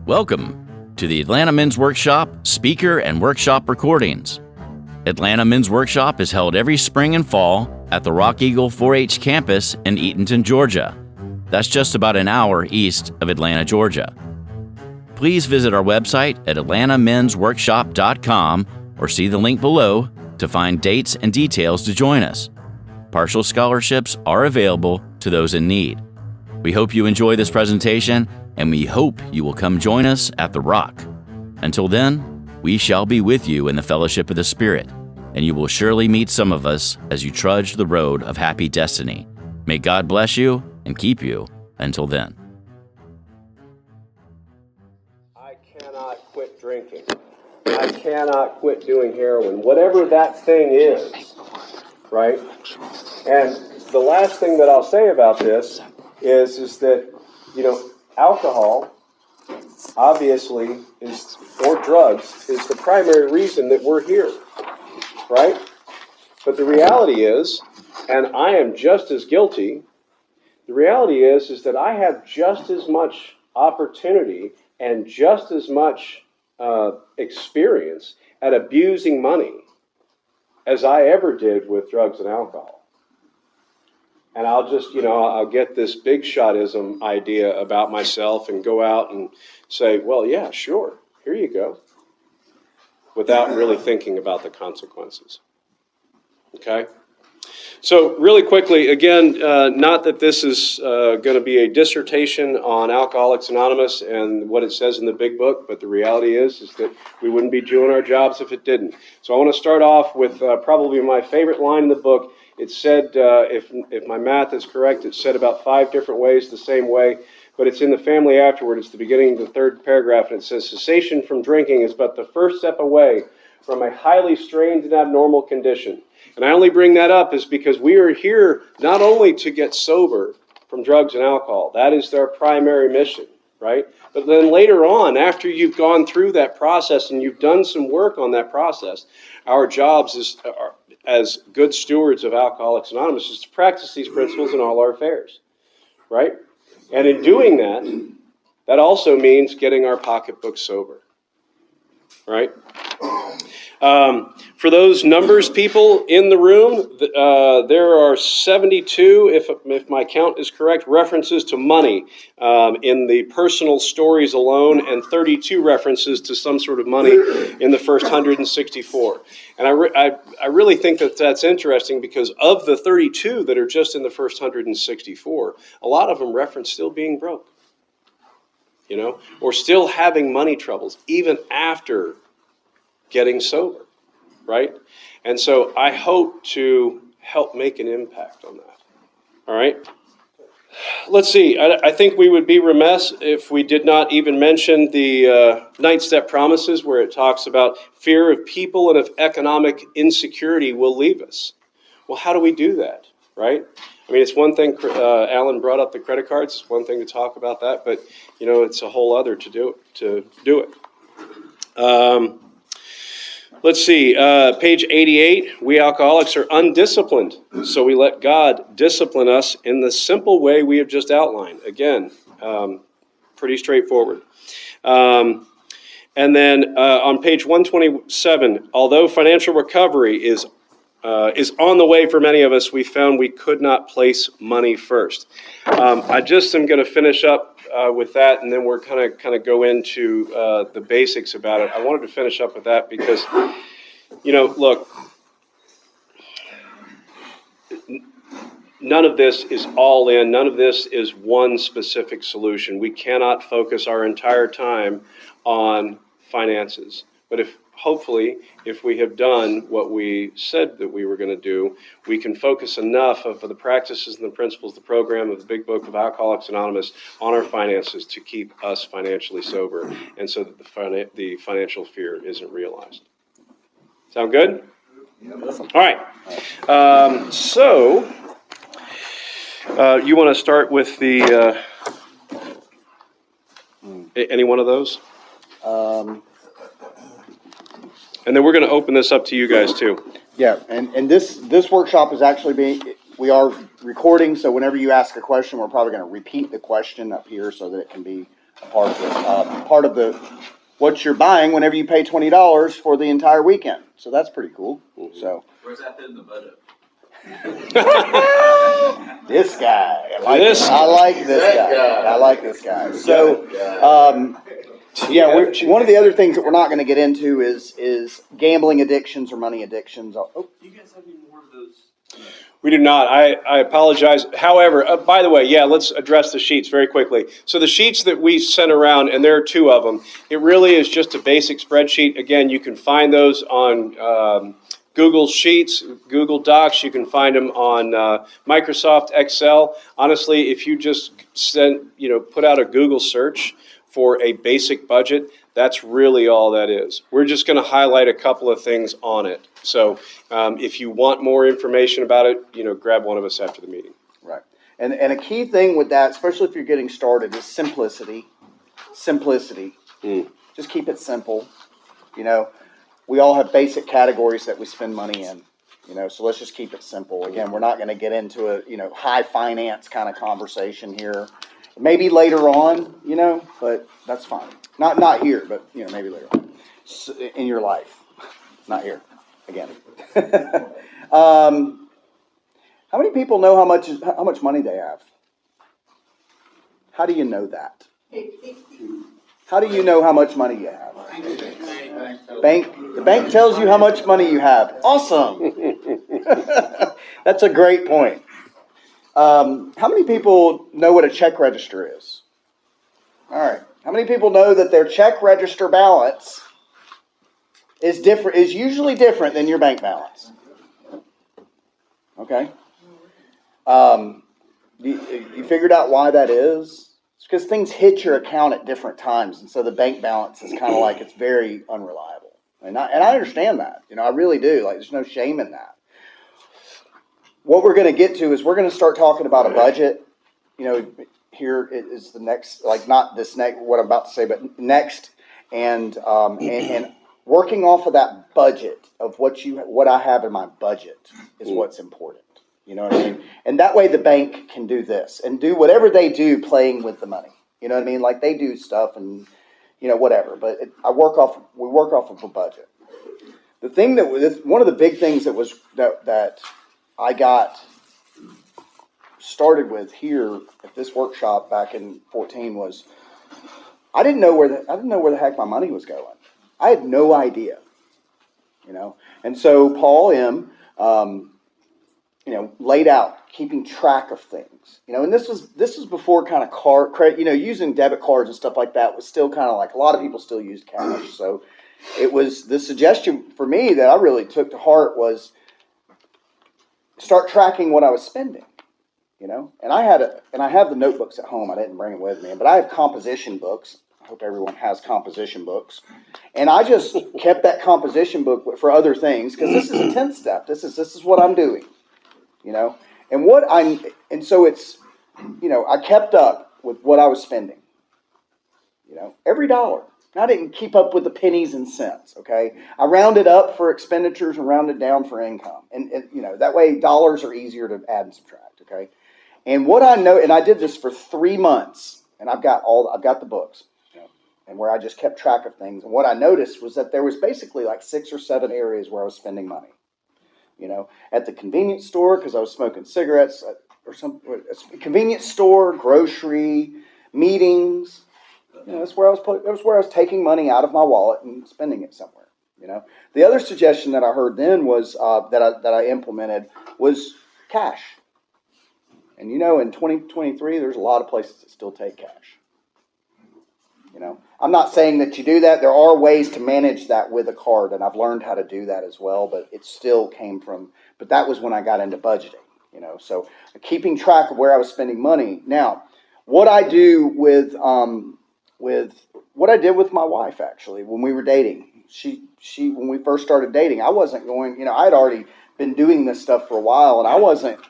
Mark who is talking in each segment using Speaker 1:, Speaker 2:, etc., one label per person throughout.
Speaker 1: Welcome to the Atlanta Men's Workshop speaker and workshop recordings. Atlanta Men's Workshop is held every spring and fall at the Rock Eagle 4-H campus in Eatonton, Georgia. That's just about an hour east of Atlanta, Georgia. Please visit our website at atlantamensworkshop.com or see the link below to find dates and details to join us. Partial scholarships are available to those in need. We hope you enjoy this presentation, and we hope you will come join us at the Rock. Until then, we shall be with you in the fellowship of the Spirit, and you will surely meet some of us as you trudge the road of happy destiny. May God bless you and keep you until then.
Speaker 2: I cannot quit drinking. I cannot quit doing heroin, whatever that thing is, right? And the last thing that I'll say about this is that, alcohol, obviously, or drugs, is the primary reason that we're here, right? But the reality is, and I am just as guilty, the reality is that I have just as much opportunity and just as much experience at abusing money as I ever did with drugs and alcohol. And I'll just, I'll get this big shotism idea about myself and go out and say, well, yeah, sure, here you go, without really thinking about the consequences. Okay? So really quickly, again, not that this is going to be a dissertation on Alcoholics Anonymous and what it says in the big book, but the reality is that we wouldn't be doing our jobs if it didn't. So I want to start off with probably my favorite line in the book. It said, if my math is correct, it said about 5 different ways the same way, but it's in the family afterward. It's the beginning of the 3rd paragraph, and it says, cessation from drinking is but the first step away from a highly strained and abnormal condition. And I only bring that up is because we are here not only to get sober from drugs and alcohol. That is our primary mission, right? But then later on, after you've gone through that process and you've done some work on that process, our jobs as good stewards of Alcoholics Anonymous is to practice these principles in all our affairs, right? And in doing that, that also means getting our pocketbook sober, right? For those numbers people in the room, there are 72, if my count is correct, references to money in the personal stories alone, and 32 references to some sort of money in the first 164. And I really think that that's interesting because of the 32 that are just in the first 164, a lot of them reference still being broke, or still having money troubles, even after getting sober, right? And so I hope to help make an impact on that. All right? Let's see. I think we would be remiss if we did not even mention the 9 step promises, where it talks about fear of people and of economic insecurity will leave us. Well, how do we do that, right? I mean, it's one thing, Alan brought up the credit cards. It's one thing to talk about that, but, it's a whole other to do it. Let's see, page 88, we alcoholics are undisciplined, so we let God discipline us in the simple way we have just outlined. Again, pretty straightforward. And then on page 127, although financial recovery is on the way for many of us, we found we could not place money first. I just am going to finish up with that, and then we're kind of go into the basics about it. I wanted to finish up with that because, look, none of this is all in. None of this is one specific solution. We cannot focus our entire time on finances. But hopefully, if we have done what we said that we were going to do, we can focus enough of the practices and the principles, the program of the Big Book of Alcoholics Anonymous on our finances to keep us financially sober, and so that the financial fear isn't realized. Sound good?
Speaker 3: Awesome.
Speaker 2: All right. So you want to start with the any one of those? And then we're going to open this up to you guys too.
Speaker 3: Yeah, and this workshop is actually we are recording, so whenever you ask a question, we're probably going to repeat the question up here so that it can be part of the what you're buying whenever you pay $20 for the entire weekend. So that's pretty cool. So
Speaker 4: where's that fit in the budget?
Speaker 3: this guy, I like this guy. So, one of the other things that we're not going to get into is gambling addictions or money addictions. Oh.
Speaker 4: Do you guys have any more of those?
Speaker 2: We do not. I apologize. However, by the way, let's address the sheets very quickly. So the sheets that we sent around, and there are 2 of them, it really is just a basic spreadsheet. Again, you can find those on Google Sheets, Google Docs. You can find them on Microsoft Excel. Honestly, if you just put out a Google search for a basic budget, that's really all that is. We're just going to highlight a couple of things on it. So if you want more information about it, grab one of us after the meeting.
Speaker 3: Right. And a key thing with that, especially if you're getting started, is simplicity. Simplicity. Just keep it simple. We all have basic categories that we spend money in. So let's just keep it simple. Again, we're not going to get into a high finance kind of conversation here. Maybe later on, but that's fine. Not here, but maybe later on in your life. Not here again. How many people know how much money they have? How do you know that? How do you know how much money you have? The bank tells you how much money you have. Awesome. That's a great point. How many people know what a check register is? All right. How many people know that their check register balance is usually different than your bank balance? Okay. You figured out why that is? It's because things hit your account at different times, and so the bank balance is kind of like it's very unreliable. And I understand that. I really do. Like, there's no shame in that. What we're going to get to is we're going to start talking about a budget. Here is the next, like not this next, what I'm about to say, but next, and working off of that budget of what I have in my budget is what's important. You know what I mean? And that way the bank can do this and do whatever they do playing with the money. You know what I mean? Like they do stuff and whatever. But we work off of a budget. The thing one of the big things that I got started with here at this workshop back in 2014 was I didn't know where the heck my money was going. I had no idea, And so Paul M. Laid out keeping track of things, and this was before kind of credit, using debit cards and stuff like that was still kind of like a lot of people still used cash. So it was the suggestion for me that I really took to heart was start tracking what I was spending. And I have the notebooks at home. I didn't bring them with me, but I have composition books. I hope everyone has composition books. And I just kept that composition book for other things because this is a 10th step. This is what I'm doing, And so it's, I kept up with what I was spending, every dollar. I didn't keep up with the pennies and cents, okay? I rounded up for expenditures and rounded down for income. And that way dollars are easier to add and subtract, okay? And what I know, and I did this for 3 months, and I've got the books, and where I just kept track of things. And what I noticed was that there was basically like 6 or 7 areas where I was spending money. At the convenience store because I was smoking cigarettes, or convenience store, grocery, meetings. That's where I was taking money out of my wallet and spending it somewhere. The other suggestion that I heard then was that I implemented was cash. And in 2023, there's a lot of places that still take cash. I'm not saying that you do that. There are ways to manage that with a card, and I've learned how to do that as well. But it still came from. But that was when I got into budgeting. So keeping track of where I was spending money. Now, what I do with what I did with my wife actually when we were dating. She when we first started dating, I wasn't going. I'd already been doing this stuff for a while, and I wasn't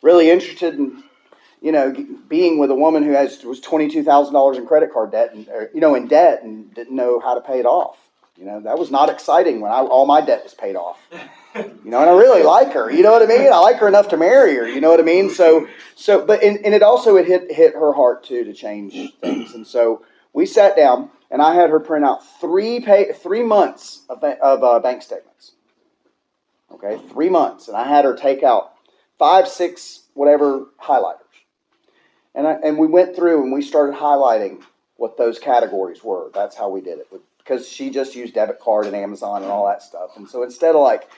Speaker 3: really interested in. Being with a woman who was $22,000 in credit card debt and in debt and didn't know how to pay it off. That was not exciting when all my debt was paid off. And I really like her. You know what I mean? I like her enough to marry her. You know what I mean? But it also hit her heart too to change things. And so we sat down and I had her print out 3 months of bank statements. Okay, 3 months, and I had her take out 5, 6, whatever highlighters, and we went through and we started highlighting what those categories were. That's how we did it, because she just used debit card and Amazon and all that stuff. And so instead of like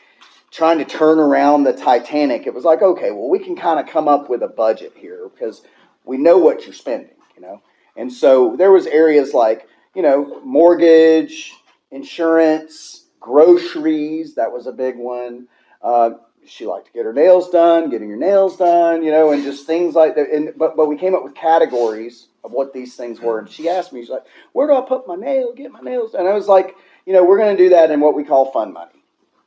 Speaker 3: trying to turn around the Titanic, it was like, okay, well, we can kind of come up with a budget here because we know what you're spending, you know. And so there was areas like, you know, mortgage, insurance, groceries. That was a big one. She liked to get her nails done, getting her nails done, you know, and just things like that. But we came up with categories of what these things were. And she asked me, she's like, where do I put my nail, get my nails done? And I was like, you know, we're going to do that in what we call fun money.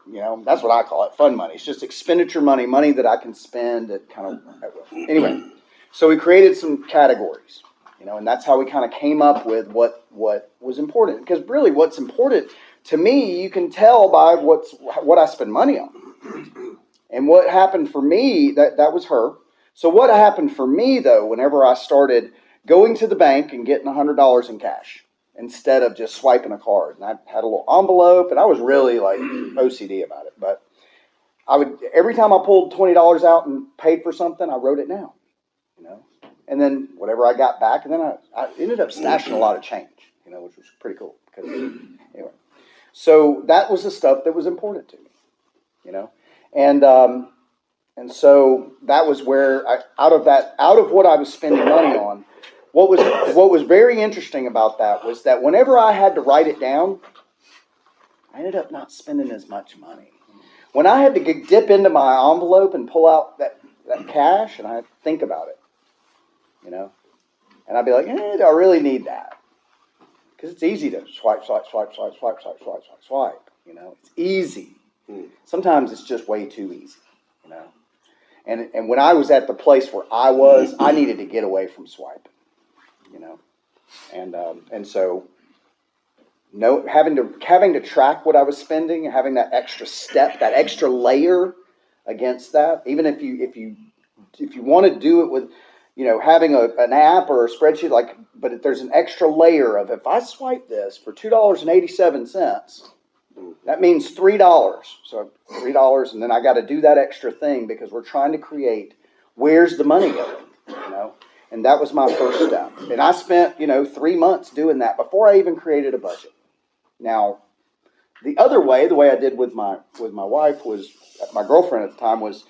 Speaker 3: You know, that's what I call it, fun money. It's just expenditure money, money that I can spend at kind of, anyway. So we created some categories, you know, and that's how we kind of came up with what was important. Because really what's important to me, you can tell by what I spend money on. And what happened for me, that was her. So what happened for me, though, whenever I started going to the bank and getting $100 in cash instead of just swiping a card, and I had a little envelope, and I was really like OCD about it. But I would, every time I pulled $20 out and paid for something, I wrote it down, you know. And then whatever I got back, and then I ended up stashing a lot of change, you know, which was pretty cool. Because anyway, so that was the stuff that was important to me, you know. And so that was where out of what I was spending money on, what was very interesting about that was that whenever I had to write it down, I ended up not spending as much money. When I had to dip into my envelope and pull out that cash, and I think about it, you know, and I'd be like, do I really need that? Because it's easy to swipe, you know, it's easy. Sometimes it's just way too easy, you know. And when I was at the place where I needed to get away from swiping, you know. And so having to track what I was spending, having that extra step, that extra layer against that, even if you want to do it with, you know, having an app or a spreadsheet, but there's an extra layer of, if I swipe this for $2.87, that means $3. So $3, and then I got to do that extra thing because we're trying to create, where's the money going, you know? And that was my first step. And I spent, you know, 3 months doing that before I even created a budget. Now, the way I did with my wife was, my girlfriend at the time was,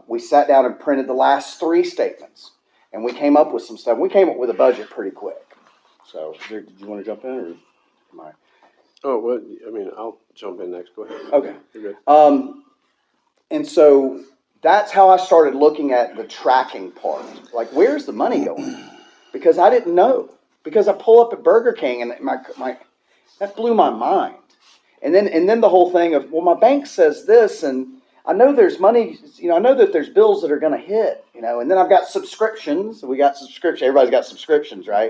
Speaker 3: we sat down and printed the last 3 statements, and we came up with some stuff. We came up with a budget pretty quick. So, did you want to jump in, or am I?
Speaker 5: Oh, well, I mean, I'll jump in next. Go ahead.
Speaker 3: Okay.
Speaker 5: You're good.
Speaker 3: And so that's how I started looking at the tracking part. Like, where's the money going? Because I didn't know. Because I pull up at Burger King and that blew my mind. And then the whole thing of, well, my bank says this, and I know there's money, you know, I know that there's bills that are going to hit, you know, and then I've got subscriptions. We got subscriptions. Everybody's got subscriptions, right?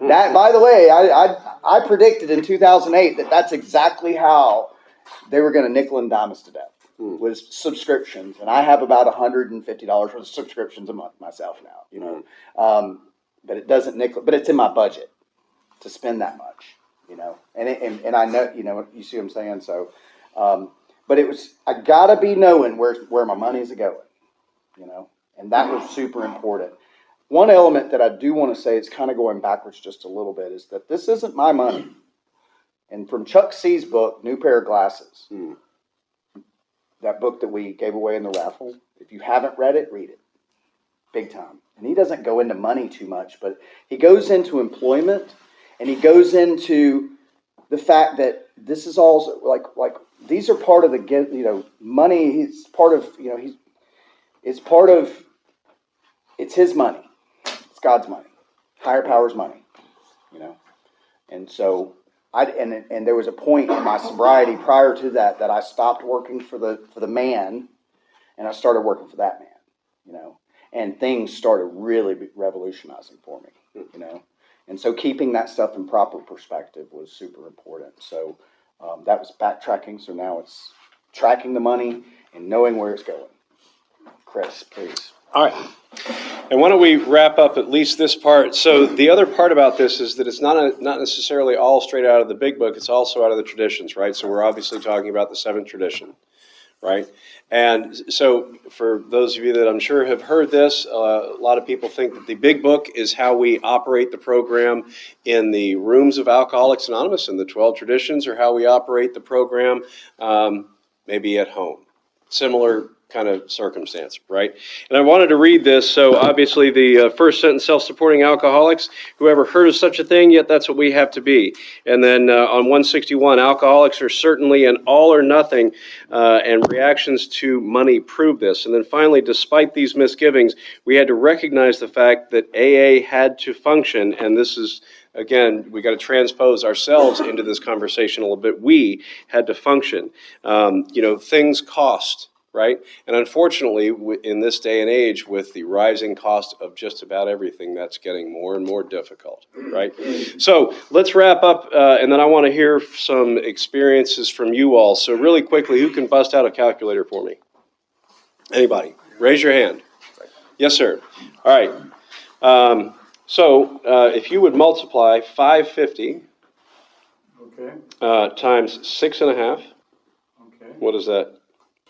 Speaker 3: That, by the way, I predicted in 2008 that that's exactly how they were going to nickel and dime us to death, was subscriptions. And I have about $150 worth of subscriptions a month myself now, you know, but it doesn't nickel, but it's in my budget to spend that much, you know, and I know, you know, you see what I'm saying? So, but it was, I gotta be knowing where my money's going, you know, and that was super important. One element that I do want to say is kind of going backwards just a little bit is that this isn't my money. And from Chuck C's book, New Pair of Glasses, that book that we gave away in the raffle, if you haven't read it, read it. Big time. And he doesn't go into money too much, but he goes into employment, and he goes into the fact that this is all like these are part of the, you know, money. He's part of, you know, it's his money. It's God's money, higher power's money, you know. And so and there was a point in my sobriety prior to that I stopped working for the man, and I started working for that man, you know. And things started really revolutionizing for me, you know. And so keeping that stuff in proper perspective was super important. So that was backtracking. So now it's tracking the money and knowing where it's going. Chris, please.
Speaker 5: All right. And why don't we wrap up at least this part? So the other part about this is that it's not necessarily all straight out of the big book. It's also out of the traditions, right? So we're obviously talking about the seventh tradition, right? And so for those of you that I'm sure have heard this, a lot of people think that the big book is how we operate the program in the rooms of Alcoholics Anonymous, and the 12 traditions are how we operate the program maybe at home. Similar kind of circumstance, right? And I wanted to read this. So obviously the first sentence, self-supporting alcoholics, whoever heard of such a thing, yet that's what we have to be. And then on 161, alcoholics are certainly an all or nothing, and reactions to money prove this. And then finally, despite these misgivings, we had to recognize the fact that AA had to function, and this is, again, we got to transpose ourselves into this conversation a little bit. We had to function. Things cost, right? And unfortunately, in this day and age, with the rising cost of just about everything, that's getting more and more difficult, right? So let's wrap up, and then I want to hear some experiences from you all. So really quickly, who can bust out a calculator for me? Anybody? Raise your hand. Yes, sir. All right. So if you would multiply 550 times 6.5, what is that?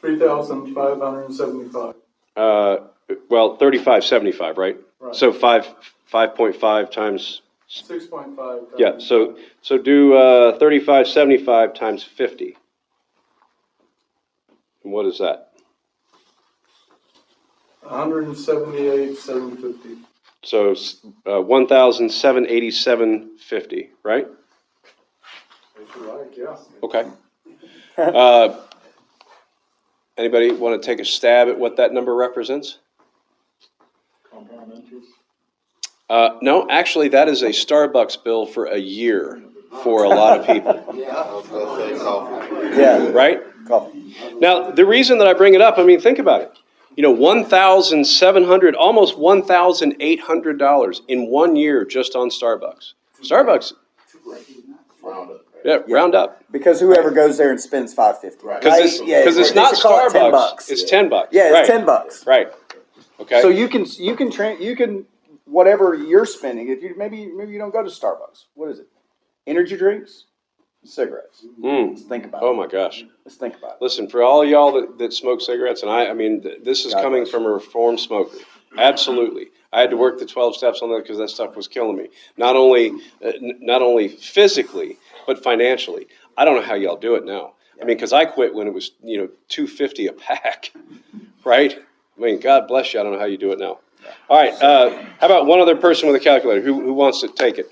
Speaker 6: 3,575.
Speaker 5: Well, 3575, right?
Speaker 6: Right.
Speaker 5: So 5.5 times.
Speaker 6: 6.5.
Speaker 5: Yeah. So do 3575 times 50. And what is that?
Speaker 6: 178,750.
Speaker 5: So 1,787.50, right?
Speaker 6: If you like, yeah.
Speaker 5: Okay. Anybody want to take a stab at what that number represents?
Speaker 6: Compound interest.
Speaker 5: No, actually, that is a Starbucks bill for a year for a lot of people.
Speaker 7: Yeah, I was going to say coffee.
Speaker 3: Yeah.
Speaker 5: Right?
Speaker 3: Coffee.
Speaker 5: Now, the reason that I bring it up, I mean, think about it. $1,700, almost $1,800 in 1 year just on Starbucks. Starbucks.
Speaker 7: Round up.
Speaker 5: Yeah, round up.
Speaker 3: Because whoever goes there and spends $5.50.
Speaker 7: Right.
Speaker 5: Because it's not Starbucks. It's $10.
Speaker 3: Yeah, it's
Speaker 5: right.
Speaker 3: $10.
Speaker 5: Right. Okay.
Speaker 3: So you can whatever you're spending. If you maybe you don't go to Starbucks. What is it? Energy drinks, cigarettes. Let's think about it.
Speaker 5: Oh my gosh.
Speaker 3: Let's think about it.
Speaker 5: Listen, for all y'all that smoke cigarettes, and I mean, this is
Speaker 3: God
Speaker 5: coming
Speaker 3: bless
Speaker 5: from a reformed smoker. Absolutely. I had to work the 12 steps on that because that stuff was killing me. Not only physically, but financially. I don't know how y'all do it now. I mean, because I quit when it was, $2.50 a pack, right? I mean, God bless you. I don't know how you do it now. All right. How about one other person with a calculator? Who wants to take it?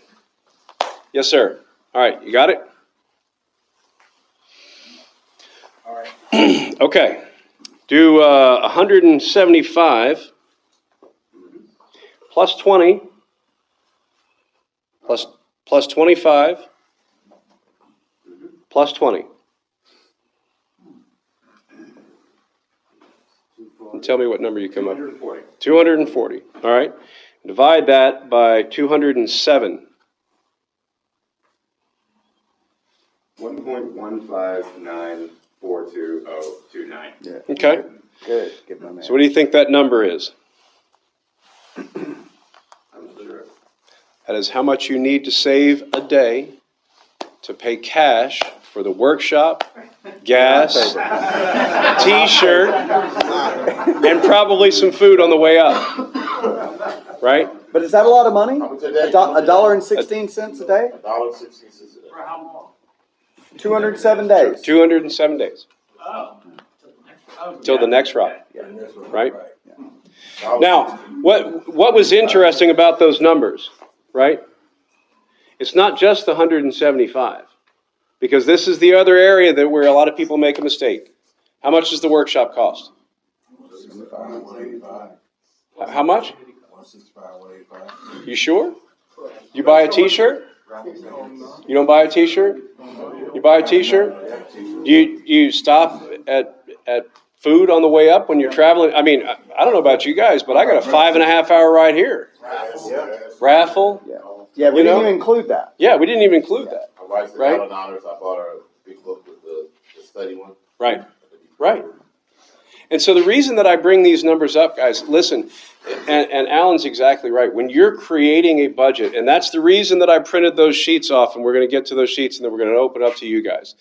Speaker 5: Yes, sir. All right. You got it?
Speaker 7: All right.
Speaker 5: Okay. Do 175 plus 20 plus 25 plus 20. And tell me what number you come up with. 240. All right. Divide that by 207.
Speaker 7: 1.1594229.
Speaker 3: Yeah.
Speaker 5: Okay.
Speaker 3: Good. Good, my man.
Speaker 5: So what do you think that number is?
Speaker 7: I'm sure.
Speaker 5: That is how much you need to save a day to pay cash for the workshop, gas, T-shirt, and probably some food on the way up. Right?
Speaker 3: But is that a lot of money?
Speaker 7: How much a day?
Speaker 3: $1.16 a day?
Speaker 7: $1.16 a day.
Speaker 4: For how long?
Speaker 3: 207 days.
Speaker 5: 207 days.
Speaker 4: Oh.
Speaker 5: Till the next rock. Right?
Speaker 7: Yeah.
Speaker 5: Now, what was interesting about those numbers, right? It's not just the 175, because this is the other area where a lot of people make a mistake. How much does the workshop cost? How much? You sure? You buy a T-shirt? You don't buy a T-shirt? You buy a T-shirt? You stop at food on the way up when you're traveling? I mean, I don't know about you guys, but I got a 5.5 hour ride here. Raffle.
Speaker 3: Yeah, we didn't even include that.
Speaker 5: Yeah, we didn't even include that.
Speaker 7: My wife's
Speaker 5: Right.
Speaker 7: out of honors. I bought her a big book with the study one.
Speaker 5: Right. Right. And so the reason that I bring these numbers up, guys, listen, And Alan's exactly right. When you're creating a budget, and that's the reason that I printed those sheets off, and we're going to get to those sheets, and then we're going to open up to you guys.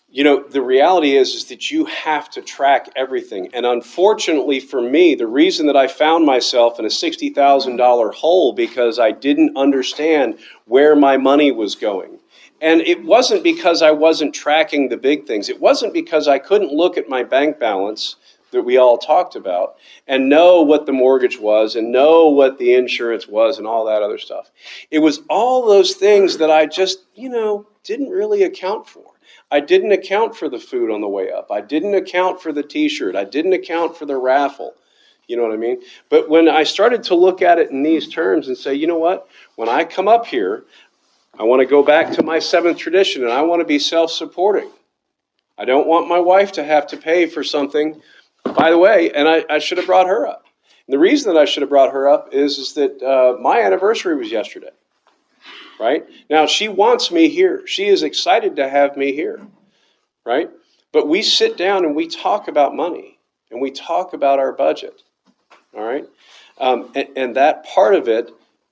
Speaker 5: You know, the reality is that you have to track everything. And unfortunately for me, the reason that I found myself in a $60,000 hole because I didn't understand where my money was going. And it wasn't because I wasn't tracking the big things. It wasn't because I couldn't look at my bank balance that we all talked about and know what the mortgage was and know what the insurance was and all that other stuff. It was all those things that I just, didn't really account for. I didn't account for the food on the way up. I didn't account for the t-shirt. I didn't account for the raffle. You know what I mean? But when I started to look at it in these terms and say, you know what? When I come up here, I want to go back to my seventh tradition and I want to be self-supporting. I don't want my wife to have to pay for something. By the way, and I should have brought her up. And the reason that I should have brought her up is that my anniversary was yesterday. Right? Now, she wants me here. She is excited to have me here. Right? But we sit down and we talk about money. And we talk about our budget. All right? And that part of it,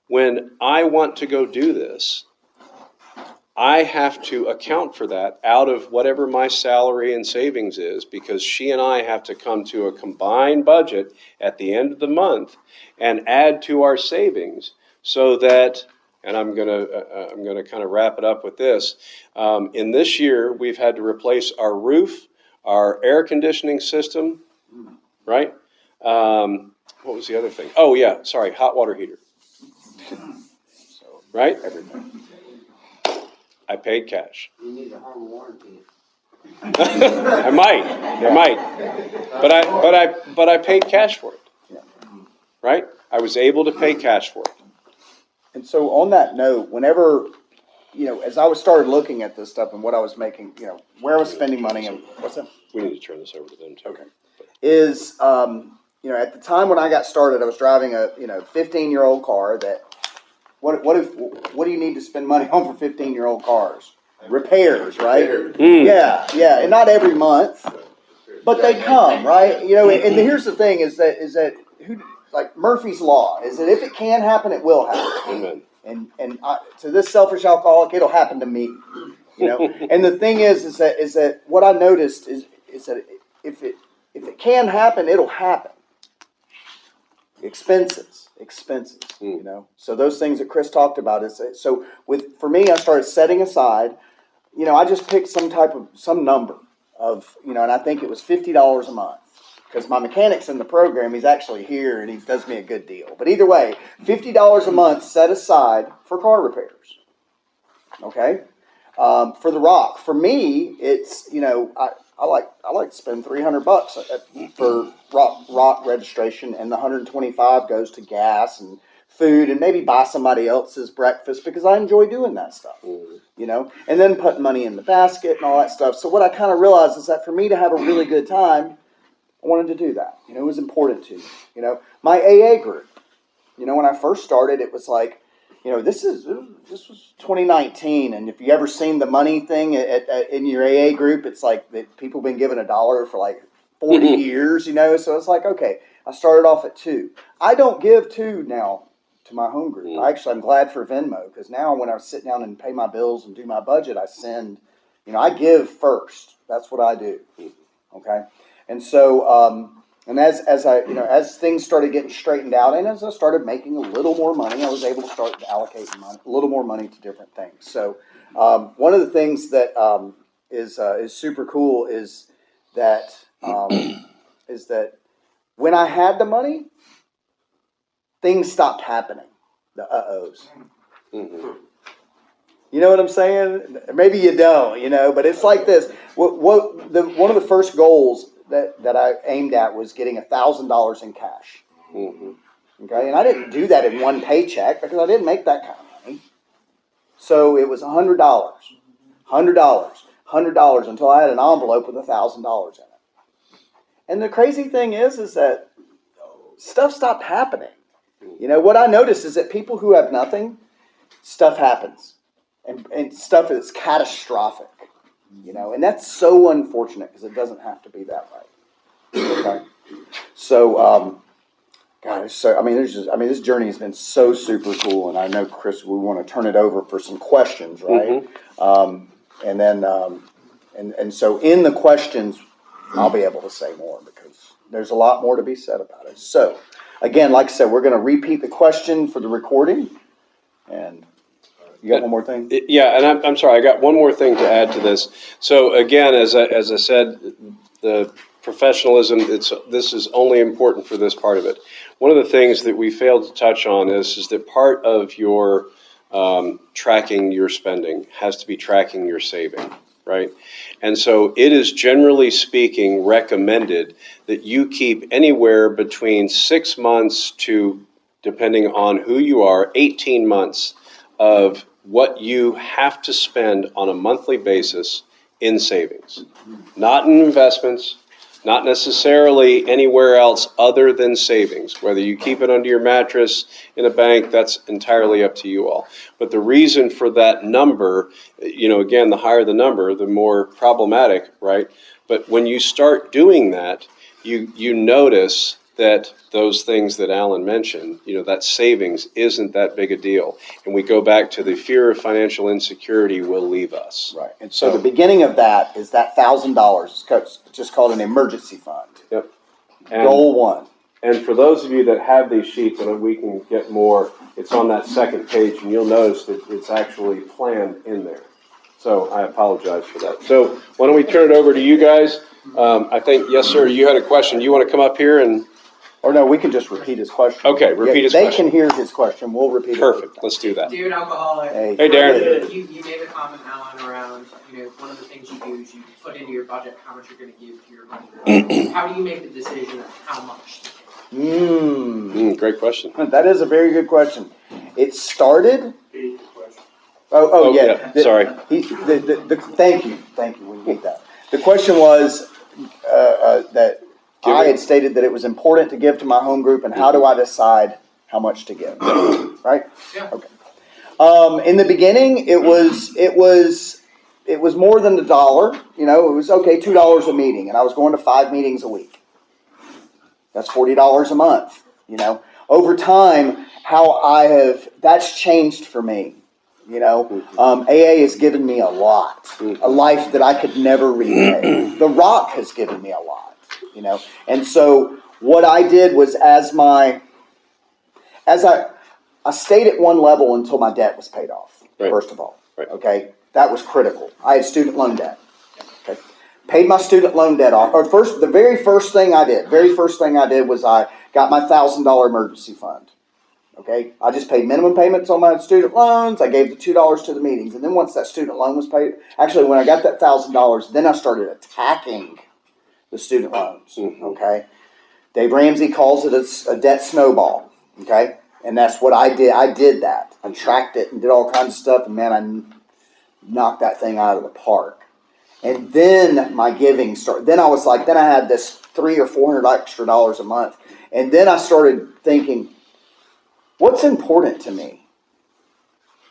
Speaker 5: when I want to go do this, I have to account for that out of whatever my salary and savings is, because she and I have to come to a combined budget at the end of the month and add to our savings so that, and I'm gonna kind of wrap it up with this. In this year, we've had to replace our roof, our air conditioning system, right? What was the other thing? Oh yeah, sorry, hot water heater. Right?
Speaker 3: Everything.
Speaker 5: I paid cash.
Speaker 8: You need a home warranty.
Speaker 5: I might, but I paid cash for it.
Speaker 3: Yeah.
Speaker 5: Right? I was able to pay cash for it.
Speaker 3: And so on that note, whenever, as I started looking at this stuff and what I was making, where I was spending money and what's that?
Speaker 5: We need to turn this over to them too.
Speaker 3: Okay. Is, at the time when I got started, I was driving a, 15-year-old car that, what do you need to spend money on for 15-year-old cars? Repairs, right? Yeah, and not every month, but they come, right? And here's the thing: is that like Murphy's Law is that if it can happen, it will happen.
Speaker 5: Amen.
Speaker 3: And to this selfish alcoholic, it'll happen to me. And the thing is that what I noticed is that if it can happen, it'll happen. Expenses. So those things that Chris talked about for me, I started setting aside, I just picked some number of, and I think it was $50 a month because my mechanic's in the program. He's actually here and he does me a good deal. But either way, $50 a month set aside for car repairs. Okay. For the rock, for me, it's, I like to spend $300 for rock registration, and the $125 goes to gas and food, and maybe buy somebody else's breakfast because I enjoy doing that stuff, and then putting money in the basket and all that stuff. So what I kind of realized is that for me to have a really good time, I wanted to do that. It was important to me. My AA group, when I first started, it was like, this was 2019, and if you ever seen the money thing in your AA group, it's like that people have been given $1 for like 40 years, So it's like, okay, I started off at $2. I don't give $2 now to my home group. I'm glad for Venmo, because now when I sit down and pay my bills and do my budget, I send, I give first. That's what I do. Okay, and so. And as things started getting straightened out, and as I started making a little more money, I was able to start allocating a little more money to different things. So one of the things that is super cool is that when I had the money, things stopped happening. The uh-ohs.
Speaker 5: Mm-hmm.
Speaker 3: You know what I'm saying? Maybe you don't, but it's like this. One of the first goals that I aimed at was getting $1,000 in cash.
Speaker 5: Mm-hmm.
Speaker 3: Okay, and I didn't do that in one paycheck because I didn't make that kind of money. So it was $100, $100 until I had an envelope with $1,000 in it. And the crazy thing is that stuff stopped happening. What I noticed is that people who have nothing, stuff happens, and stuff is catastrophic. And that's so unfortunate because it doesn't have to be that way. Okay. So, God, it's so, this journey has been so super cool, and I know, Chris, we want to turn it over for some questions, right? And then, and so in the questions, I'll be able to say more because there's a lot more to be said about it. So, again, like I said, we're going to repeat the question for the recording, and you got one more thing?
Speaker 5: Yeah, and I'm sorry, I got one more thing to add to this. So again, as I said, the professionalism, this is only important for this part of it. One of the things that we failed to touch on is that part of your tracking your spending has to be tracking your saving, right? And so it is generally speaking recommended that you keep anywhere between 6 months to, depending on who you are, 18 months of what you have to spend on a monthly basis in savings. Not in investments, not necessarily anywhere else other than savings. Whether you keep it under your mattress, in a bank, that's entirely up to you all. But the reason for that number, again, the higher the number, the more problematic, right? But when you start doing that, you notice that those things that Alan mentioned, that savings isn't that big a deal. And we go back to the fear of financial insecurity will leave us.
Speaker 3: Right. And so the beginning of that is that $1,000. It's just called an emergency fund.
Speaker 5: Yep. And,
Speaker 3: Goal one.
Speaker 5: And for those of you that have these sheets, and we can get more, it's on that second page, and you'll notice that it's actually planned in there. So I apologize for that. So why don't we turn it over to you guys? I think, yes, sir, you had a question. You want to come up here and...
Speaker 3: Or no, we can just repeat his question.
Speaker 5: Okay, repeat his question.
Speaker 3: They can hear his question. We'll repeat it.
Speaker 5: Perfect. Let's do that.
Speaker 8: Dude, alcoholic.
Speaker 3: Hey,
Speaker 5: Darren.
Speaker 8: You made a comment, Alan, around, one of the things you do is you put into your budget how much you're going to give to your home. How do you make the decision of how much to give?
Speaker 5: Great question.
Speaker 3: That is a very good question. It started...
Speaker 5: Yeah. Sorry.
Speaker 3: Thank you. We need that. The question was that I had stated that it was important to give to my home group, and how do I decide how much to give? Right?
Speaker 8: Yeah.
Speaker 3: Okay. In the beginning, it was more than $1. It was okay, $2 a meeting, and I was going to 5 meetings a week. That's $40 a month. Over time, that's changed for me. AA has given me a lot, a life that I could never repay. The Rock has given me a lot, And so what I did was I stayed at one level until my debt was paid off, first of all.
Speaker 5: Right.
Speaker 3: Okay? That was critical. I had student loan debt. Okay? Paid my student loan debt off. The very first thing I did was I got my $1,000 emergency fund. Okay, I just paid minimum payments on my student loans. I gave the $2 to the meetings. And then once that student loan was paid, actually when I got that $1,000, then I started attacking the student loans. Okay, Dave Ramsey calls it a debt snowball. Okay, and that's what I did. I did that. I tracked it and did all kinds of stuff. And man, I knocked that thing out of the park. And then my giving started. Then I had this $300 or $400 extra a month. And then I started thinking, what's important to me?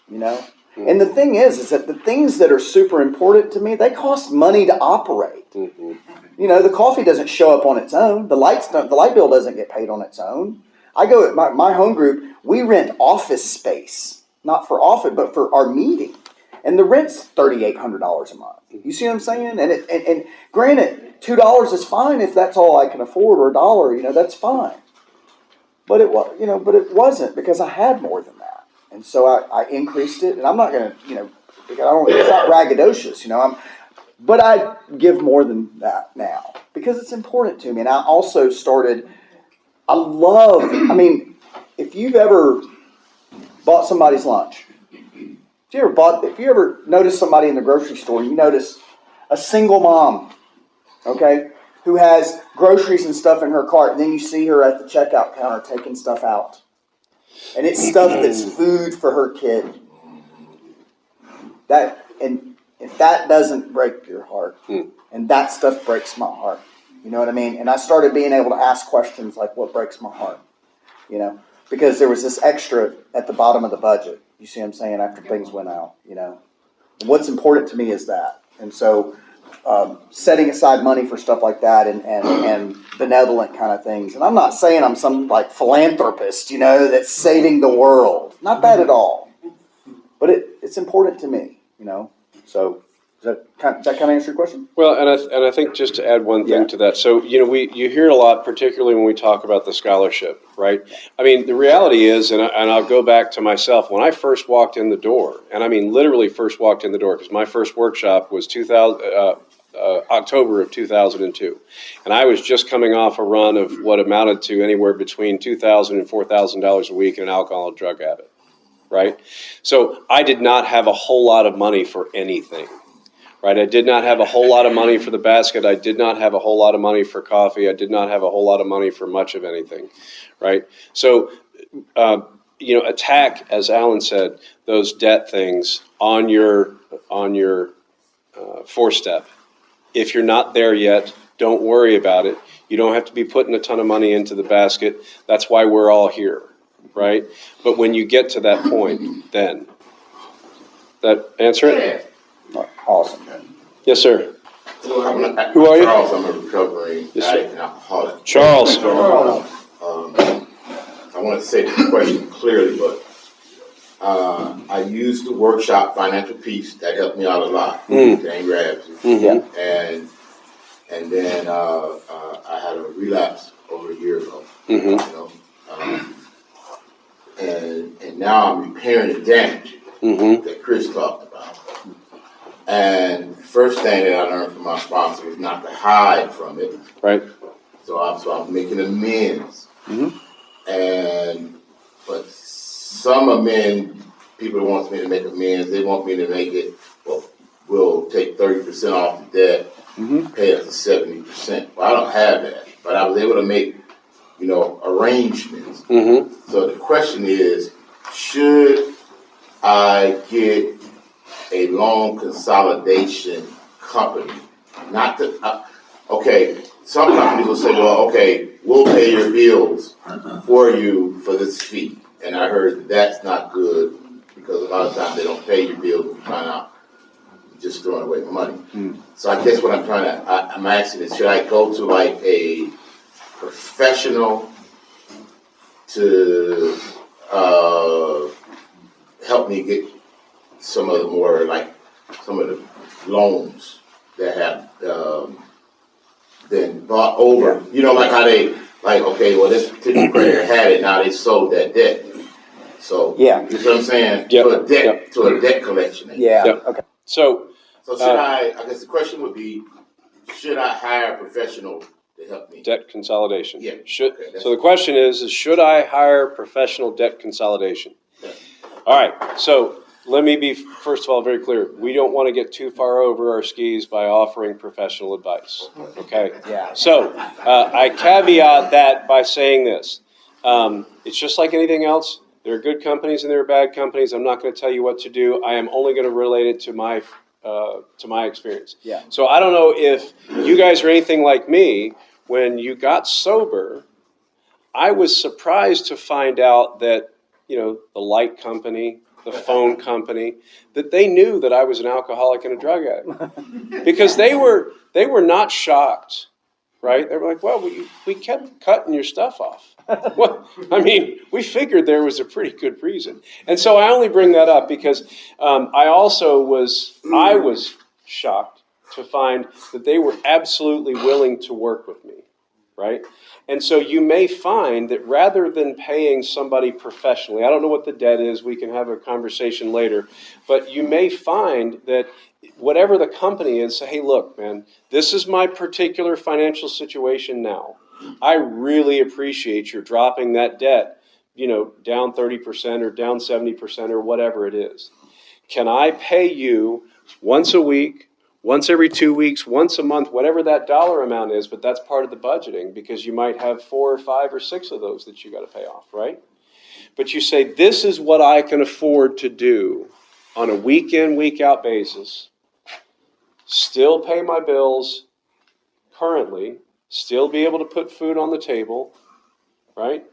Speaker 3: And the thing is that the things that are super important to me, they cost money to operate. The coffee doesn't show up on its own. The light bill doesn't get paid on its own. I go at my home group, we rent office space, not for office, but for our meeting. And the rent's $3,800 a month. You see what I'm saying? And granted, $2 is fine if that's all I can afford, or $1, that's fine. But it wasn't, because I had more than that, and so I increased it. And I'm not going to, it's not braggadocious, but I give more than that now because it's important to me. And I also started. If you've ever bought somebody's lunch, if you ever notice somebody in the grocery store, you notice a single mom, okay, who has groceries and stuff in her cart, and then you see her at the checkout counter taking stuff out. And it's stuff that's food for her kid. And if that doesn't break your heart, and that stuff breaks my heart, you know what I mean? And I started being able to ask questions like, what breaks my heart? Because there was this extra at the bottom of the budget, you see what I'm saying, after things went out, And what's important to me is that. And so setting aside money for stuff like that and benevolent kind of things. And I'm not saying I'm some like philanthropist, that's saving the world. Not that at all. But it's important to me, So does that kind of answer your question?
Speaker 5: Well, and I think just to add one thing to that. So, you hear a lot, particularly when we talk about the scholarship, right? I mean, the reality is, and I'll go back to myself, when I first walked in the door, and I mean literally first walked in the door, because my first workshop was October of 2002. And I was just coming off a run of what amounted to anywhere between $2,000 and $4,000 a week in an alcohol and drug habit, right? So I did not have a whole lot of money for anything. Right, I did not have a whole lot of money for the basket. I did not have a whole lot of money for coffee. I did not have a whole lot of money for much of anything, right? So, attack, as Alan said, those debt things on your 4-step. If you're not there yet, don't worry about it. You don't have to be putting a ton of money into the basket. That's why we're all here, right? But when you get to that point, then that answer it?
Speaker 3: Awesome.
Speaker 5: Yes, sir.
Speaker 7: Who are
Speaker 5: you?
Speaker 7: Charles, I'm a recovering addict and alcoholic.
Speaker 5: Charles.
Speaker 7: I want to say the question clearly, but I used the workshop Financial Peace. That helped me out a lot. Dang grabs. And then I had a relapse over a year ago. And now I'm repairing the damage that Chris talked about. And the first thing that I learned from my sponsor was not to hide from it.
Speaker 5: Right.
Speaker 7: So I'm making amends. But some amends, people want me to make amends. They want me to make it. Well, we'll take 30% off the debt, pay us to 70%. Well, I don't have that, but I was able to make, arrangements. So the question is, should I get a loan consolidation company? Not to, some companies will say, well, okay, we'll pay your bills for you for this fee. And I heard that's not good, because a lot of times they don't pay your bills when you find out you're just throwing away money. So I guess what I'm asking is, should I go to like a professional to help me get some of the loans that have been bought over, like how they, okay, well, this particular creditor had it, now they sold that debt. So, you know what I'm saying? To a debt collection.
Speaker 3: Okay.
Speaker 5: So
Speaker 7: should I guess the question would be, should I hire a professional to help me?
Speaker 5: Debt consolidation.
Speaker 7: Yeah.
Speaker 5: So the question is should I hire professional debt consolidation?
Speaker 7: Yeah.
Speaker 5: All right. So let me be, first of all, very clear. We don't want to get too far over our skis by offering professional advice. Okay?
Speaker 3: Yeah.
Speaker 5: So I caveat that by saying this. It's just like anything else. There are good companies and there are bad companies. I'm not going to tell you what to do. I am only going to relate it to my experience.
Speaker 3: Yeah.
Speaker 5: So I don't know if you guys are anything like me. When you got sober, I was surprised to find out that, the light company, the phone company, that they knew that I was an alcoholic and a drug addict. Because they were not shocked, right? They were like, well, we kept cutting your stuff off. Well, I mean, we figured there was a pretty good reason. And so I only bring that up because I was shocked to find that they were absolutely willing to work with me, right? And so you may find that rather than paying somebody professionally, I don't know what the debt is, we can have a conversation later, but you may find that whatever the company is, say, hey, look, man, this is my particular financial situation now. I really appreciate your dropping that debt, down 30% or down 70% or whatever it is. Can I pay you once a week, once every 2 weeks, once a month, whatever that dollar amount is, but that's part of the budgeting because you might have 4 or 5 or 6 of those that you got to pay off, right? But you say, this is what I can afford to do on a week in, week out basis, still pay my bills currently, still be able to put food on the table, right?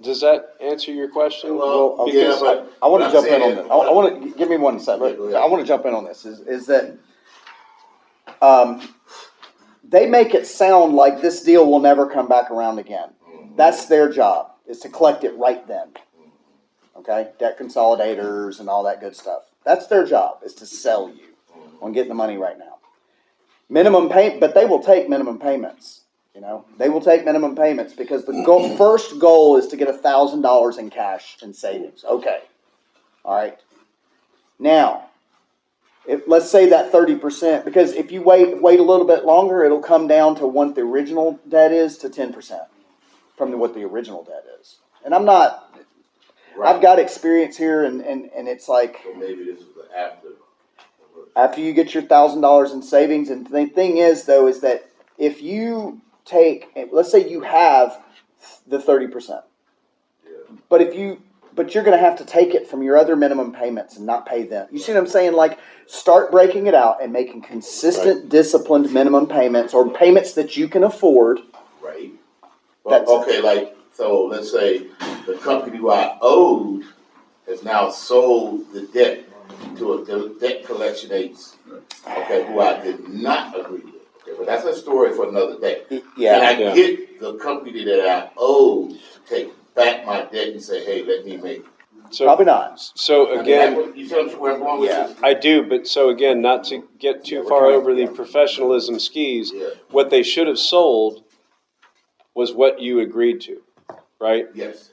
Speaker 5: Does that answer your question?
Speaker 7: Well,
Speaker 3: Because I want to jump in on this. I want to give me one second. I want to jump in on this. Is that They make it sound like this deal will never come back around again. That's their job, is to collect it right then. Okay? Debt consolidators and all that good stuff. That's their job, is to sell you on getting the money right now. But they will take minimum payments. You know, they will take minimum payments because the first goal is to get $1,000 in cash and savings. Okay. All right. Now, let's say that 30%, because if you wait a little bit longer, it'll come down to what the original debt is to 10% from what the original debt is. And I'm not, I've got experience here, and it's like,
Speaker 7: So maybe this is the
Speaker 3: after you get your $1,000 in savings. And the thing is, though, is that if you take, let's say you have the 30%, but you're going to have to take it from your other minimum payments and not pay them. You see what I'm saying? Like, start breaking it out and making consistent, disciplined minimum payments, or payments that you can afford.
Speaker 7: Right. Well, okay, like, so let's say the company who I owed has now sold the debt to a debt collection agency, okay, who I did not agree with. Okay, but that's a story for another day.
Speaker 3: Yeah.
Speaker 7: And I get the company that I owe to take back my debt and say, hey, let me make it.
Speaker 5: So,
Speaker 3: Probably not.
Speaker 5: So again,
Speaker 7: You see where I'm going with this?
Speaker 5: I do, but so again, not to get too far over the professionalism skis, what they should have sold was what you agreed to, right?
Speaker 7: Yes.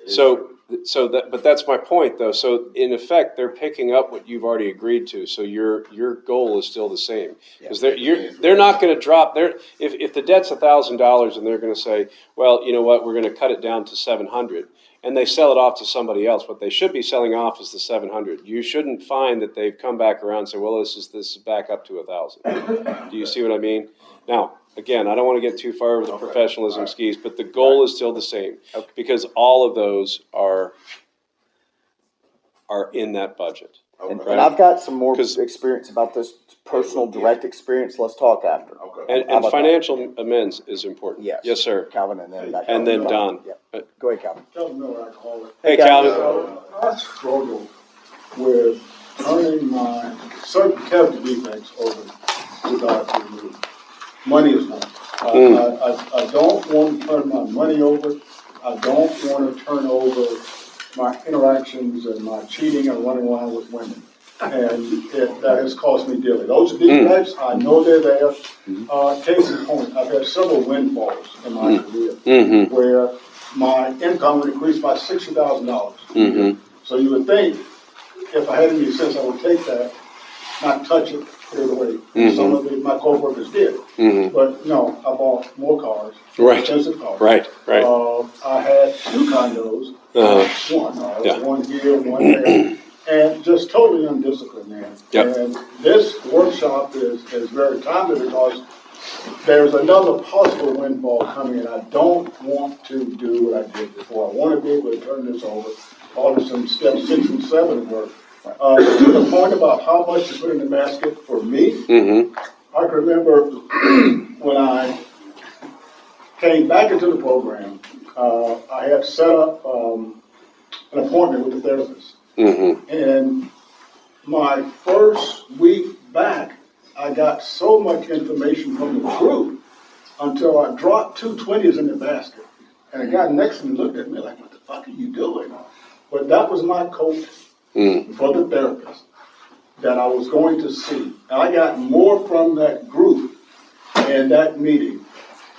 Speaker 5: But that's my point, though. So in effect, they're picking up what you've already agreed to. So your goal is still the same, because they're not going to drop their, if the debt's $1,000 and they're going to say, well, you know what, we're going to cut it down to 700, and they sell it off to somebody else. What they should be selling off is the 700. You shouldn't find that they've come back around and say, well, this is back up to 1,000. Do you see what I mean? Now, again, I don't want to get too far over the professionalism skis, but the goal is still the same, because all of those are in that budget.
Speaker 3: And I've got some more experience about this, personal direct experience. Let's talk after.
Speaker 5: And financial amends is important.
Speaker 3: Yes.
Speaker 5: Yes, sir.
Speaker 3: Calvin,
Speaker 5: And then Don.
Speaker 3: Yep. Go ahead, Calvin.
Speaker 6: Calvin Miller, I call it.
Speaker 5: Hey, Calvin.
Speaker 6: I struggle with turning my certain character defects over to God to remove. Money is one. I don't want to turn my money over. I don't want to turn over my interactions and my cheating and running around with women. And that has cost me dearly. Those are defects. I know they're there. Case in point, I've had several windfalls in my career where my income would increase by $60,000. So you would think, if I had any sense, I would take that, not touch it, put it away. Some of my co-workers did. But no, I bought more cars, expensive cars.
Speaker 5: Right.
Speaker 6: I had 2 condos, one here, one there, and just totally undisciplined, man. And this workshop is very timely because there's another possible windfall coming, and I don't want to do what I did before. I want to be able to turn this over, follow some steps 6 and 7 work. To the point about how much to put in the basket for me, I can remember when I came back into the program, I had set up an appointment with the therapist. And my first week back, I got so much information from the group until I dropped 2 20s in the basket. And the guy next to me looked at me like, what the fuck are you doing? But that was my coach for the therapist that I was going to see. And I got more from that group and that meeting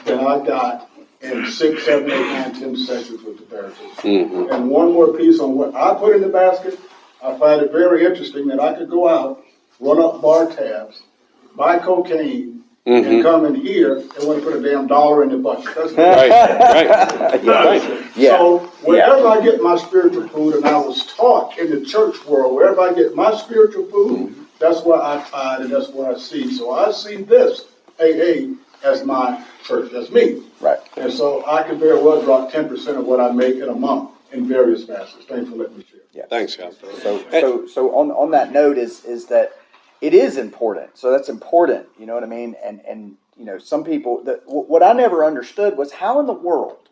Speaker 6: than I got in 6, 7, 8, 9, 10 sessions with the therapist. And one more piece on what I put in the basket, I find it very interesting that I could go out, run up bar tabs, buy cocaine, and come in here and want to put a damn dollar in the bucket. That's So wherever I get my spiritual food, and I was taught in the church world, wherever I get my spiritual food, that's where I tithe and that's where I see. So I see this AA as my church, that's me.
Speaker 3: Right.
Speaker 6: And so I can very well drop 10% of what I make in a month in various facets. Thanks for letting me share.
Speaker 3: Yes.
Speaker 5: Thanks, Cal.
Speaker 3: So on that note is that it is important. So that's important. You know what I mean? And you know, some people what I never understood was how in the world,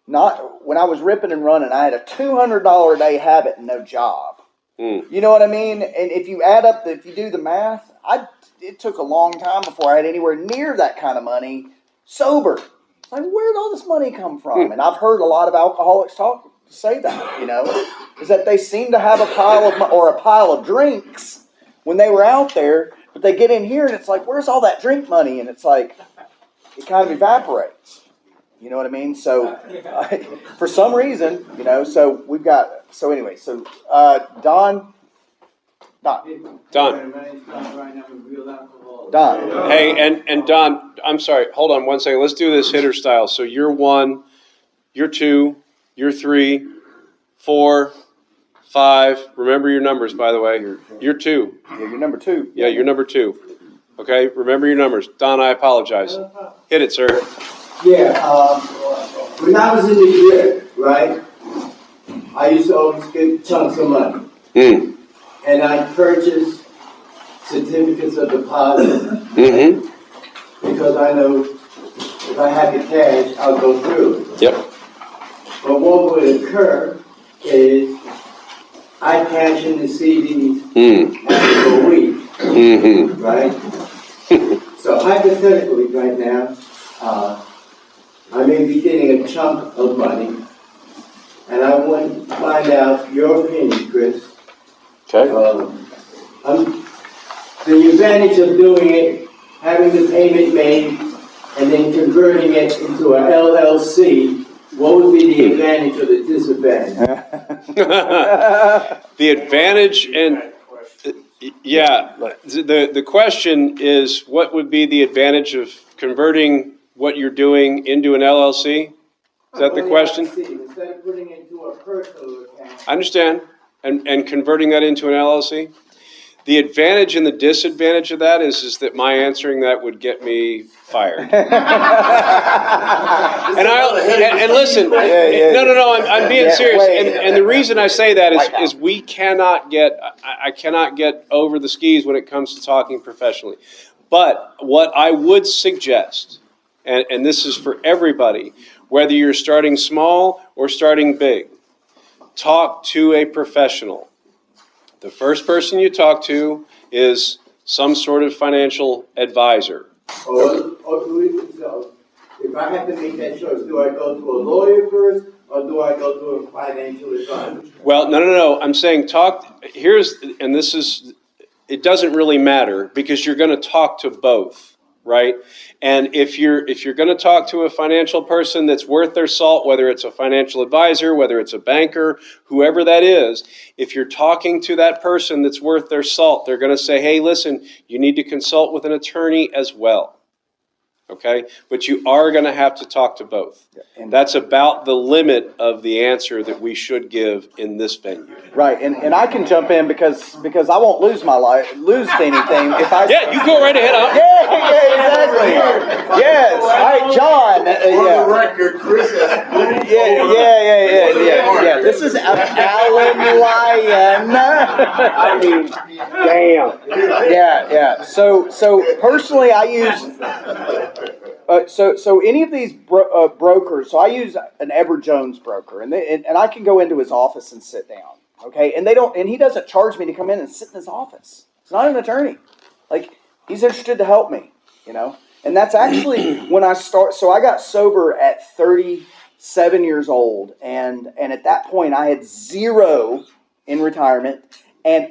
Speaker 3: not when I was ripping and running, I had a $200 a day habit and no job. You know what I mean? And if you add up, if you do the math, it took a long time before I had anywhere near that kind of money sober. It's like, where'd all this money come from? And I've heard a lot of alcoholics say that, is that they seem to have a pile of drinks when they were out there, but they get in here and it's like, where's all that drink money? And it's like, it kind of evaporates. You know what I mean? So, for some reason, so we've got, so anyway, so Don.
Speaker 5: Hey, and Don, I'm sorry, hold on one second. Let's do this hitter style. So you're 1, you're 2, you're 3, 4, 5. Remember your numbers, by the way. You're 2.
Speaker 3: Yeah, you're number 2.
Speaker 5: Yeah, you're number 2. Okay, remember your numbers. Don, I apologize. Hit it, sir.
Speaker 9: Yeah, when I was in the grip, right, I used to always get chunks of money. And I purchased certificates of deposit because I know if I had the cash, I'll go through.
Speaker 5: Yep.
Speaker 9: But what would occur is I cash in the CDs after a week, right? So hypothetically right now, I may be getting a chunk of money, and I want to find out your opinion, Chris.
Speaker 5: Okay.
Speaker 9: The advantage of doing it, having the payment made, and then converting it into an LLC, what would be the advantage or the disadvantage?
Speaker 5: The advantage and, the question is, what would be the advantage of converting what you're doing into an LLC? Is that the question?
Speaker 9: Instead of putting it into a personal account.
Speaker 5: I understand. And converting that into an LLC? The advantage and the disadvantage of that is that my answering that would get me fired. And listen, no, I'm being serious. And the reason I say that is I cannot get over the skis when it comes to talking professionally. But what I would suggest, and this is for everybody, whether you're starting small or starting big, talk to a professional. The first person you talk to is some sort of financial advisor.
Speaker 9: So if I have to make that choice, do I go to a lawyer first or do I go to a financial advisor?
Speaker 5: Well, no. I'm saying it doesn't really matter because you're going to talk to both, right? And if you're going to talk to a financial person that's worth their salt, whether it's a financial advisor, whether it's a banker, whoever that is, if you're talking to that person that's worth their salt, they're going to say, hey, listen, you need to consult with an attorney as well. Okay? But you are going to have to talk to both. And that's about the limit of the answer that we should give in this venue.
Speaker 3: Right, and I can jump in because I won't lose anything if I.
Speaker 5: Yeah, you go right ahead.
Speaker 3: Yeah, exactly. Yes. All right, John.
Speaker 7: For the record, Chris has moved
Speaker 3: Yeah. This is Alan Lyon.
Speaker 2: I mean, damn.
Speaker 3: Yeah. So personally, I use. So any of these brokers, so I use an Edward Jones broker, and I can go into his office and sit down, okay? And he doesn't charge me to come in and sit in his office. He's not an attorney. Like, he's interested to help me, And that's actually when I start. So I got sober at 37 years old, and at that point I had 0 in retirement and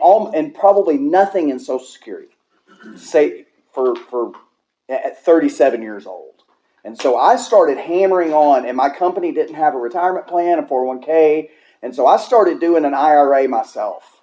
Speaker 3: probably nothing in Social Security. Say for at 37 years old. And so I started hammering on, and my company didn't have a retirement plan, a 401k, and so I started doing an IRA myself,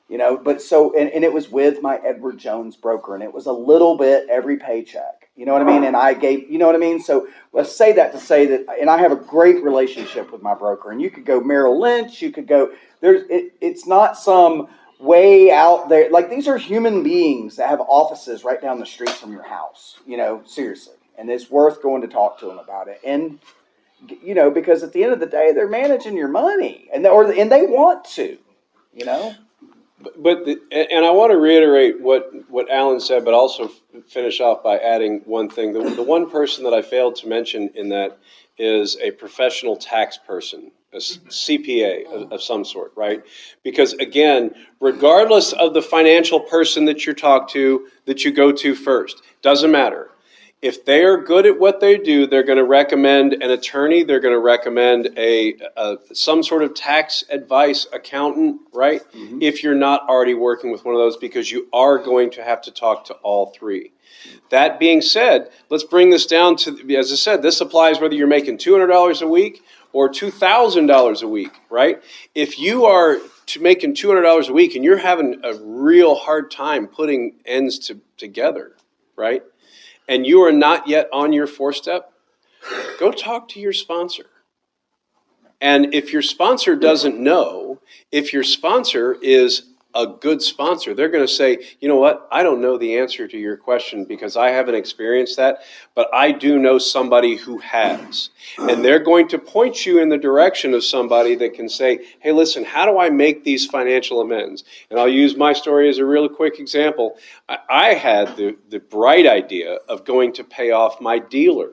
Speaker 3: but and it was with my Edward Jones broker, and it was a little bit every paycheck, you know what I mean? And I gave, you know what I mean? So let's say that to say that, and I have a great relationship with my broker, and you could go Merrill Lynch, you could go, it's not some way out there. Like, these are human beings that have offices right down the street from your house, seriously. And it's worth going to talk to them about it. And, because at the end of the day, they're managing your money and they want to,
Speaker 5: But I want to reiterate what Alan said, but also finish off by adding one thing. The one person that I failed to mention in that is a professional tax person. CPA of some sort, right? Because again, regardless of the financial person that you go to first, doesn't matter. If they are good at what they do, they're going to recommend an attorney. They're going to recommend some sort of tax advice accountant, right? Mm-hmm. If you're not already working with one of those, because you are going to have to talk to all three. That being said, let's bring this down to, as I said, this applies whether you're making $200 a week or $2,000 a week, right? If you are making $200 a week and you're having a real hard time putting ends together, right? And you are not yet on your 4-step, go talk to your sponsor. And if your sponsor doesn't know, if your sponsor is a good sponsor, they're going to say, you know what, I don't know the answer to your question because I haven't experienced that, but I do know somebody who has. And they're going to point you in the direction of somebody that can say, hey, listen, how do I make these financial amends? And I'll use my story as a real quick example. I had the bright idea of going to pay off my dealer.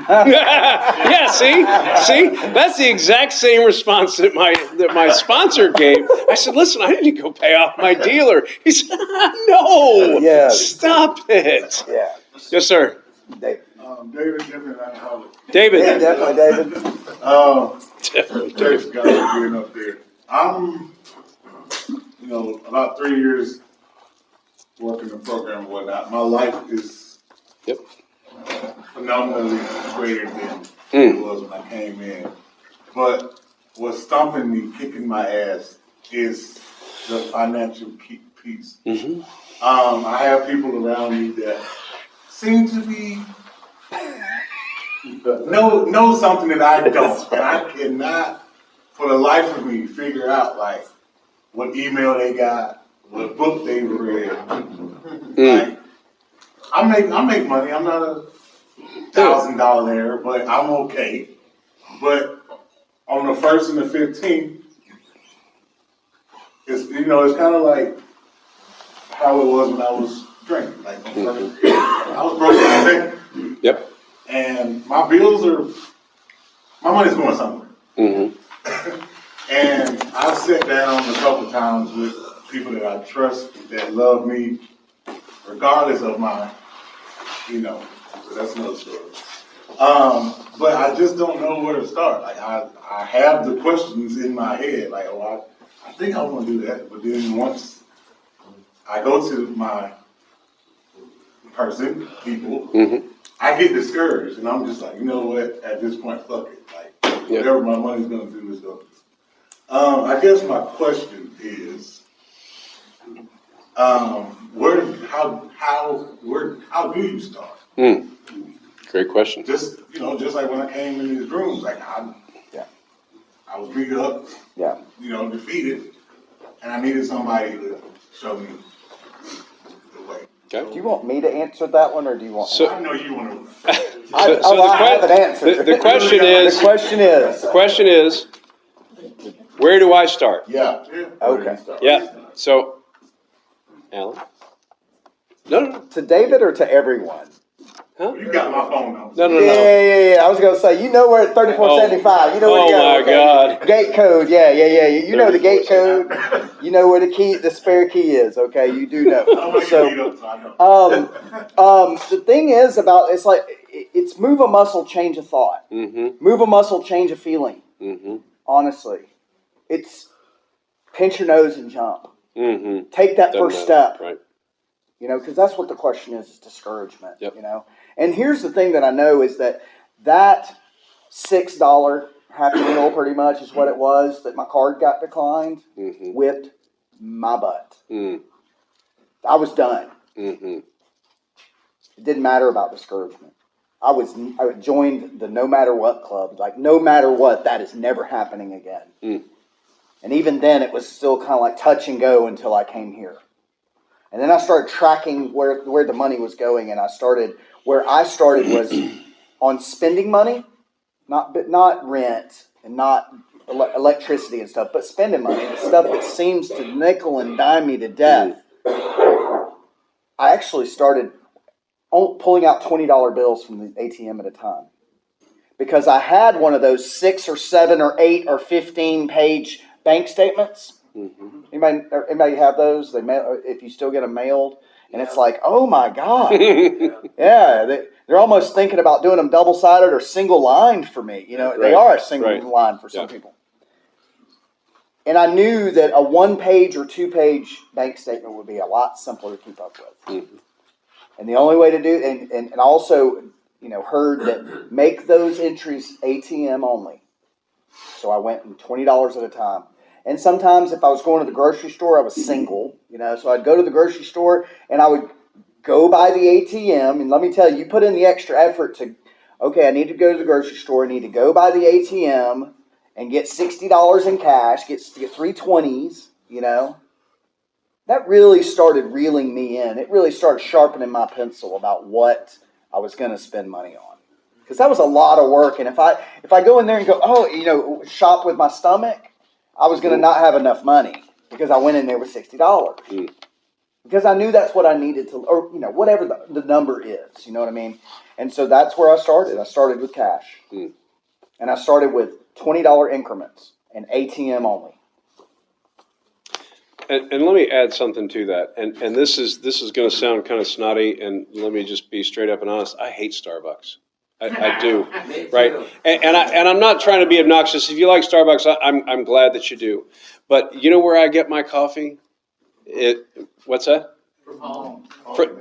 Speaker 5: Yeah, see, that's the exact same response that my sponsor gave. I said, listen, I need to go pay off my dealer. He said, no, stop it.
Speaker 3: Yeah.
Speaker 5: Yes, sir.
Speaker 6: David, definitely alcoholic.
Speaker 5: David.
Speaker 3: Yeah, definitely, David.
Speaker 6: Thanks, guys, for being up there. I'm, about 3 years working the program and whatnot. My life is phenomenally greater than it was when I came in. But what's stomping me, kicking my ass, is the financial piece. Mm-hmm. I have people around me that seem to be know something that I don't, and I cannot, for the life of me, figure out like what email they got, what book they read. Like, I make money. I'm not a $1,000 but I'm okay. But on the 1st and the 15th, it's kind of like how it was when I was drinking. Like I was broke in the second. Yep. And my money's going somewhere. Mm-hmm. And I've sat down a couple times with people that I trust, that love me, regardless of my, so that's another story. But I just don't know where to start. Like I have the questions in my head, like, I think I want to do that. But then once I go to my people, I get discouraged, and I'm just like, you know what? At this point, fuck it. Like whatever my money's gonna do is gonna do. I guess my question is, how do you start?
Speaker 5: Great question.
Speaker 6: Just like when I came in these rooms, like I was beat up, defeated, and I needed somebody to show me the way.
Speaker 5: Okay.
Speaker 3: Do you want me to answer that one, or do you want?
Speaker 6: I know you want to.
Speaker 3: I have an answer.
Speaker 5: The question is, where do I start?
Speaker 6: Yeah.
Speaker 3: Okay.
Speaker 5: Yeah. So, Alan? No.
Speaker 3: To David or to everyone?
Speaker 6: Huh? You got my phone number.
Speaker 5: No.
Speaker 3: Yeah. I was gonna say, we're at 3475. You know where to go.
Speaker 5: Oh my God.
Speaker 3: Gate code. Yeah. You know the gate code. You know where the spare key is. Okay, you do know. The thing is it's move a muscle, change a thought. Mm-hmm. Move a muscle, change a feeling. Mm-hmm. Honestly, it's pinch your nose and jump. Mm-hmm. Take that first step. Right. Because that's what the question is discouragement. Yep. And here's the thing that I know is that $6 Happy Meal pretty much is what it was that my card got declined, whipped my butt. Mm. I was done. Mm-hmm. It didn't matter about discouragement. I joined the no matter what club. Like, no matter what, that is never happening again. Mm. And even then, it was still kind of like touch and go until I came here. And then I started tracking where the money was going, and where I started was on spending money, not rent and not electricity and stuff, but spending money, the stuff that seems to nickel and dime me to death. I actually started pulling out $20 bills from the ATM at a time. because I had one of those 6 or 7 or 8 or 15-page bank statements.
Speaker 5: Mm-hmm.
Speaker 3: Anybody have those? They mail, if you still get them mailed, and it's like, oh my God. Yeah, they're almost thinking about doing them double-sided or single-lined for me. They are a single line for some people. And I knew that a 1-page or 2-page bank statement would be a lot simpler to keep up with.
Speaker 5: Mm-hmm.
Speaker 3: And the only way to do, and also, heard that make those entries ATM only. So I went in $20 at a time. And sometimes if I was going to the grocery store, I was single, so I'd go to the grocery store and I would go by the ATM. And let me tell you, you put in the extra effort to, okay, I need to go to the grocery store. I need to go by the ATM and get $60 in cash, get 3 20s, That really started reeling me in. It really started sharpening my pencil about what I was going to spend money on. Because that was a lot of work. And if I go in there and go, shop with my stomach, I was going to not have enough money because I went in there with $60. Because I knew that's what I needed to, or, whatever the number is, you know what I mean? And so that's where I started. I started with cash. And I started with $20 increments and ATM only.
Speaker 5: And let me add something to that. And this is going to sound kind of snotty, and let me just be straight up and honest. I hate Starbucks. I do, right? And I'm not trying to be obnoxious. If you like Starbucks, I'm glad that you do. But you know where I get my coffee? What's that?
Speaker 8: From home.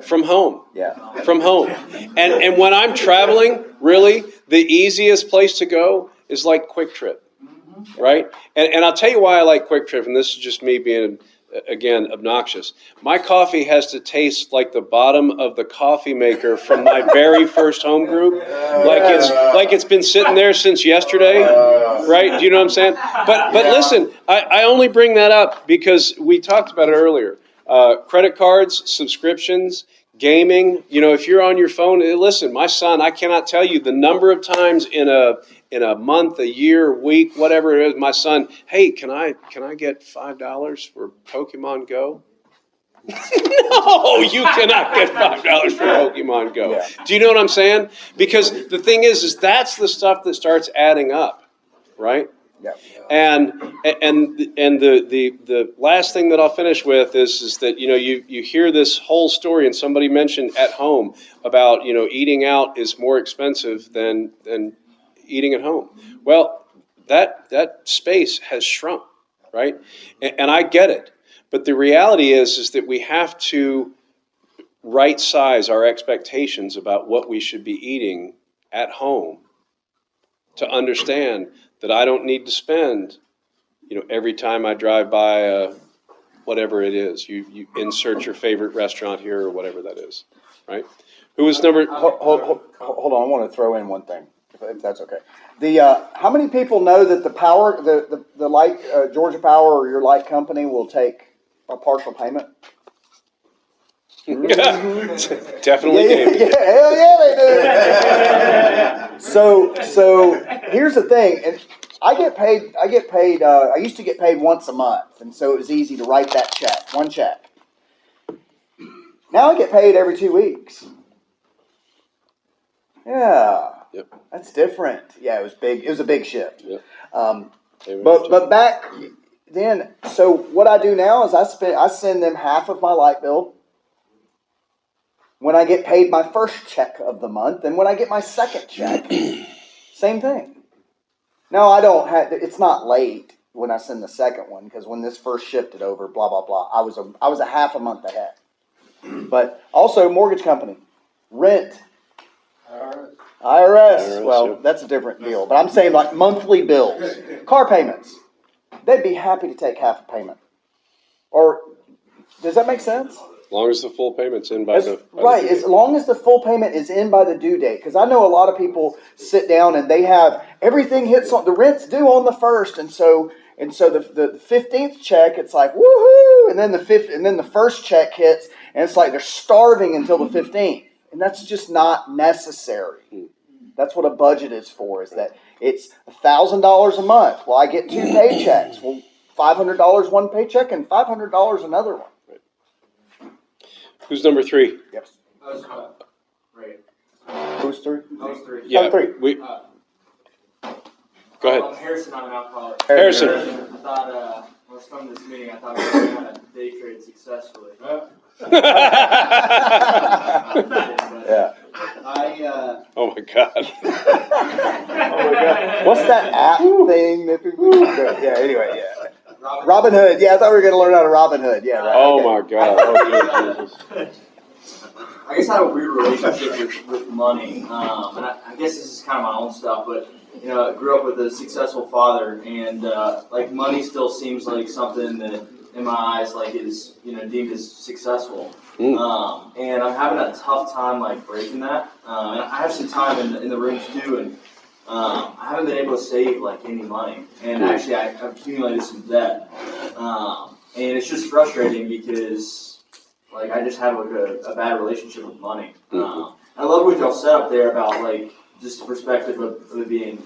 Speaker 5: From home.
Speaker 3: Yeah.
Speaker 5: From home. And when I'm traveling, really, the easiest place to go is like Quick Trip, right? And I'll tell you why I like Quick Trip, and this is just me being, again, obnoxious. My coffee has to taste like the bottom of the coffee maker from my very first home group, like it's been sitting there since yesterday, right? Do you know what I'm saying? But listen, I only bring that up because we talked about it earlier. Credit cards, subscriptions, gaming. If you're on your phone, listen, my son, I cannot tell you the number of times in a month, a year, week, whatever it is, my son, hey, can I get $5 for Pokemon Go? No, you cannot get $5 for Pokemon Go. Yeah. Do you know what I'm saying? Because the thing is that's the stuff that starts adding up, right?
Speaker 3: Yeah.
Speaker 5: And the last thing that I'll finish with is that you hear this whole story, and somebody mentioned at home about eating out is more expensive than eating at home. Well, that space has shrunk, right? And I get it, but the reality is that we have to right size our expectations about what we should be eating at home to understand that I don't need to spend, every time I drive by whatever it is. You insert your favorite restaurant here or whatever that is, right? Who was number?
Speaker 3: Hold on, I want to throw in one thing, if that's okay. How many people know that the power, the light, Georgia Power or your light company will take a partial payment?
Speaker 5: Definitely.
Speaker 3: Yeah, hell yeah, they do. So here's the thing, and I get paid. I used to get paid once a month, and so it was easy to write that check, one check. Now I get paid every 2 weeks. Yeah,
Speaker 5: Yep.
Speaker 3: That's different. Yeah, it was big. It was a big shift.
Speaker 5: Yep.
Speaker 3: But back then, so what I do now is I send them half of my light bill when I get paid my first check of the month, and when I get my second check, same thing. Now I don't have. It's not late when I send the second one because when this first shifted over, blah blah blah. I was a half a month ahead. But also mortgage company, rent, IRS. Well,
Speaker 5: yeah.
Speaker 3: That's a different deal. But I'm saying like monthly bills, car payments. They'd be happy to take half a payment. Or does that make sense?
Speaker 5: As long as the full payment's in by the
Speaker 3: right, as long as the full payment is in by the due date. Because I know a lot of people sit down and they have everything hits on the rent's due on the 1st, and so the 15th check, it's like woohoo, and then the first check hits, and it's like they're starving until the 15th, and that's just not necessary. That's what a budget is for. Is that it's $1,000 a month. Well, I get 2 paychecks. Well, $500 one paycheck and $500 another one.
Speaker 5: Who's number 3?
Speaker 3: Yep.
Speaker 8: Right.
Speaker 3: Who's 3?
Speaker 8: Those 3.
Speaker 5: Yeah,
Speaker 3: Oh, 3.
Speaker 5: Go ahead.
Speaker 4: I'm Harrison, I'm an alcoholic.
Speaker 5: Harrison.
Speaker 4: I thought, when I was coming to this meeting, I thought we were going to kind of day trade successfully.
Speaker 3: Yeah.
Speaker 5: Oh my God.
Speaker 3: Oh my God. What's that app thing that people yeah, anyway, yeah. Robin Hood. Yeah, I thought we were going to learn how to Robin Hood. Yeah, right.
Speaker 5: Oh
Speaker 3: Okay.
Speaker 5: my God. Oh, Jesus.
Speaker 4: I guess I have a weird relationship with money, and I guess this is kind of my own stuff, but you know, I grew up with a successful father, and like money still seems like something that, in my eyes, like is deemed as successful, and I'm having a tough time like breaking that, and I have some time in the rooms too, and I haven't been able to save like any money, and actually I've accumulated some debt, and it's just frustrating because. Like, I just have like a bad relationship with money. I love what y'all said up there about like just the perspective of it being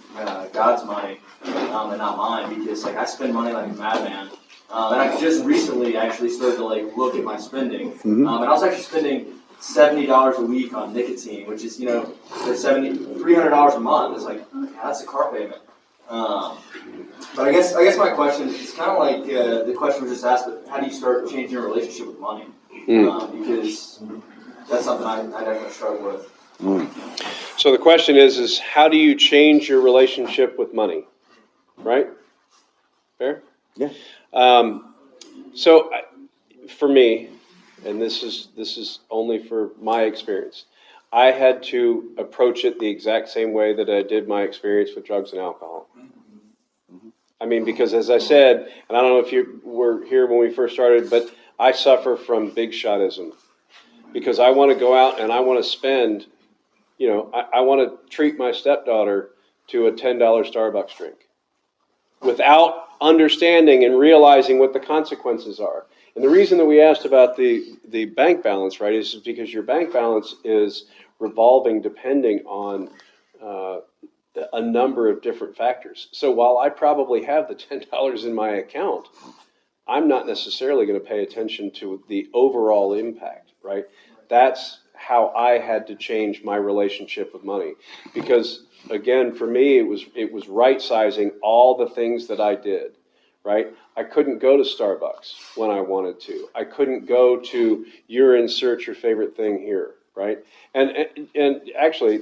Speaker 4: God's money and not mine, because like I spend money like a madman. And I just recently actually started to like look at my spending. And I was actually spending $70 a week on nicotine, which is, for $300 a month. It's like, yeah, that's a car payment. But I guess my question is kind of like the question was just asked, but how do you start changing your relationship with money? Because that's something I definitely struggle with.
Speaker 5: So the question is how do you change your relationship with money? Right? Fair?
Speaker 3: Yeah.
Speaker 5: So for me, and this is only for my experience, I had to approach it the exact same way that I did my experience with drugs and alcohol. I mean, because as I said, and I don't know if you were here when we first started, but I suffer from big shotism. Because I want to go out and I want to spend, I want to treat my stepdaughter to a $10 Starbucks drink without understanding and realizing what the consequences are. And the reason that we asked about the bank balance, right, is because your bank balance is revolving depending on a number of different factors. So while I probably have the $10 in my account, I'm not necessarily going to pay attention to the overall impact, right? That's how I had to change my relationship with money. Because again, for me, it was right sizing all the things that I did, right? I couldn't go to Starbucks when I wanted to. I couldn't go to insert your favorite thing here, right? And actually,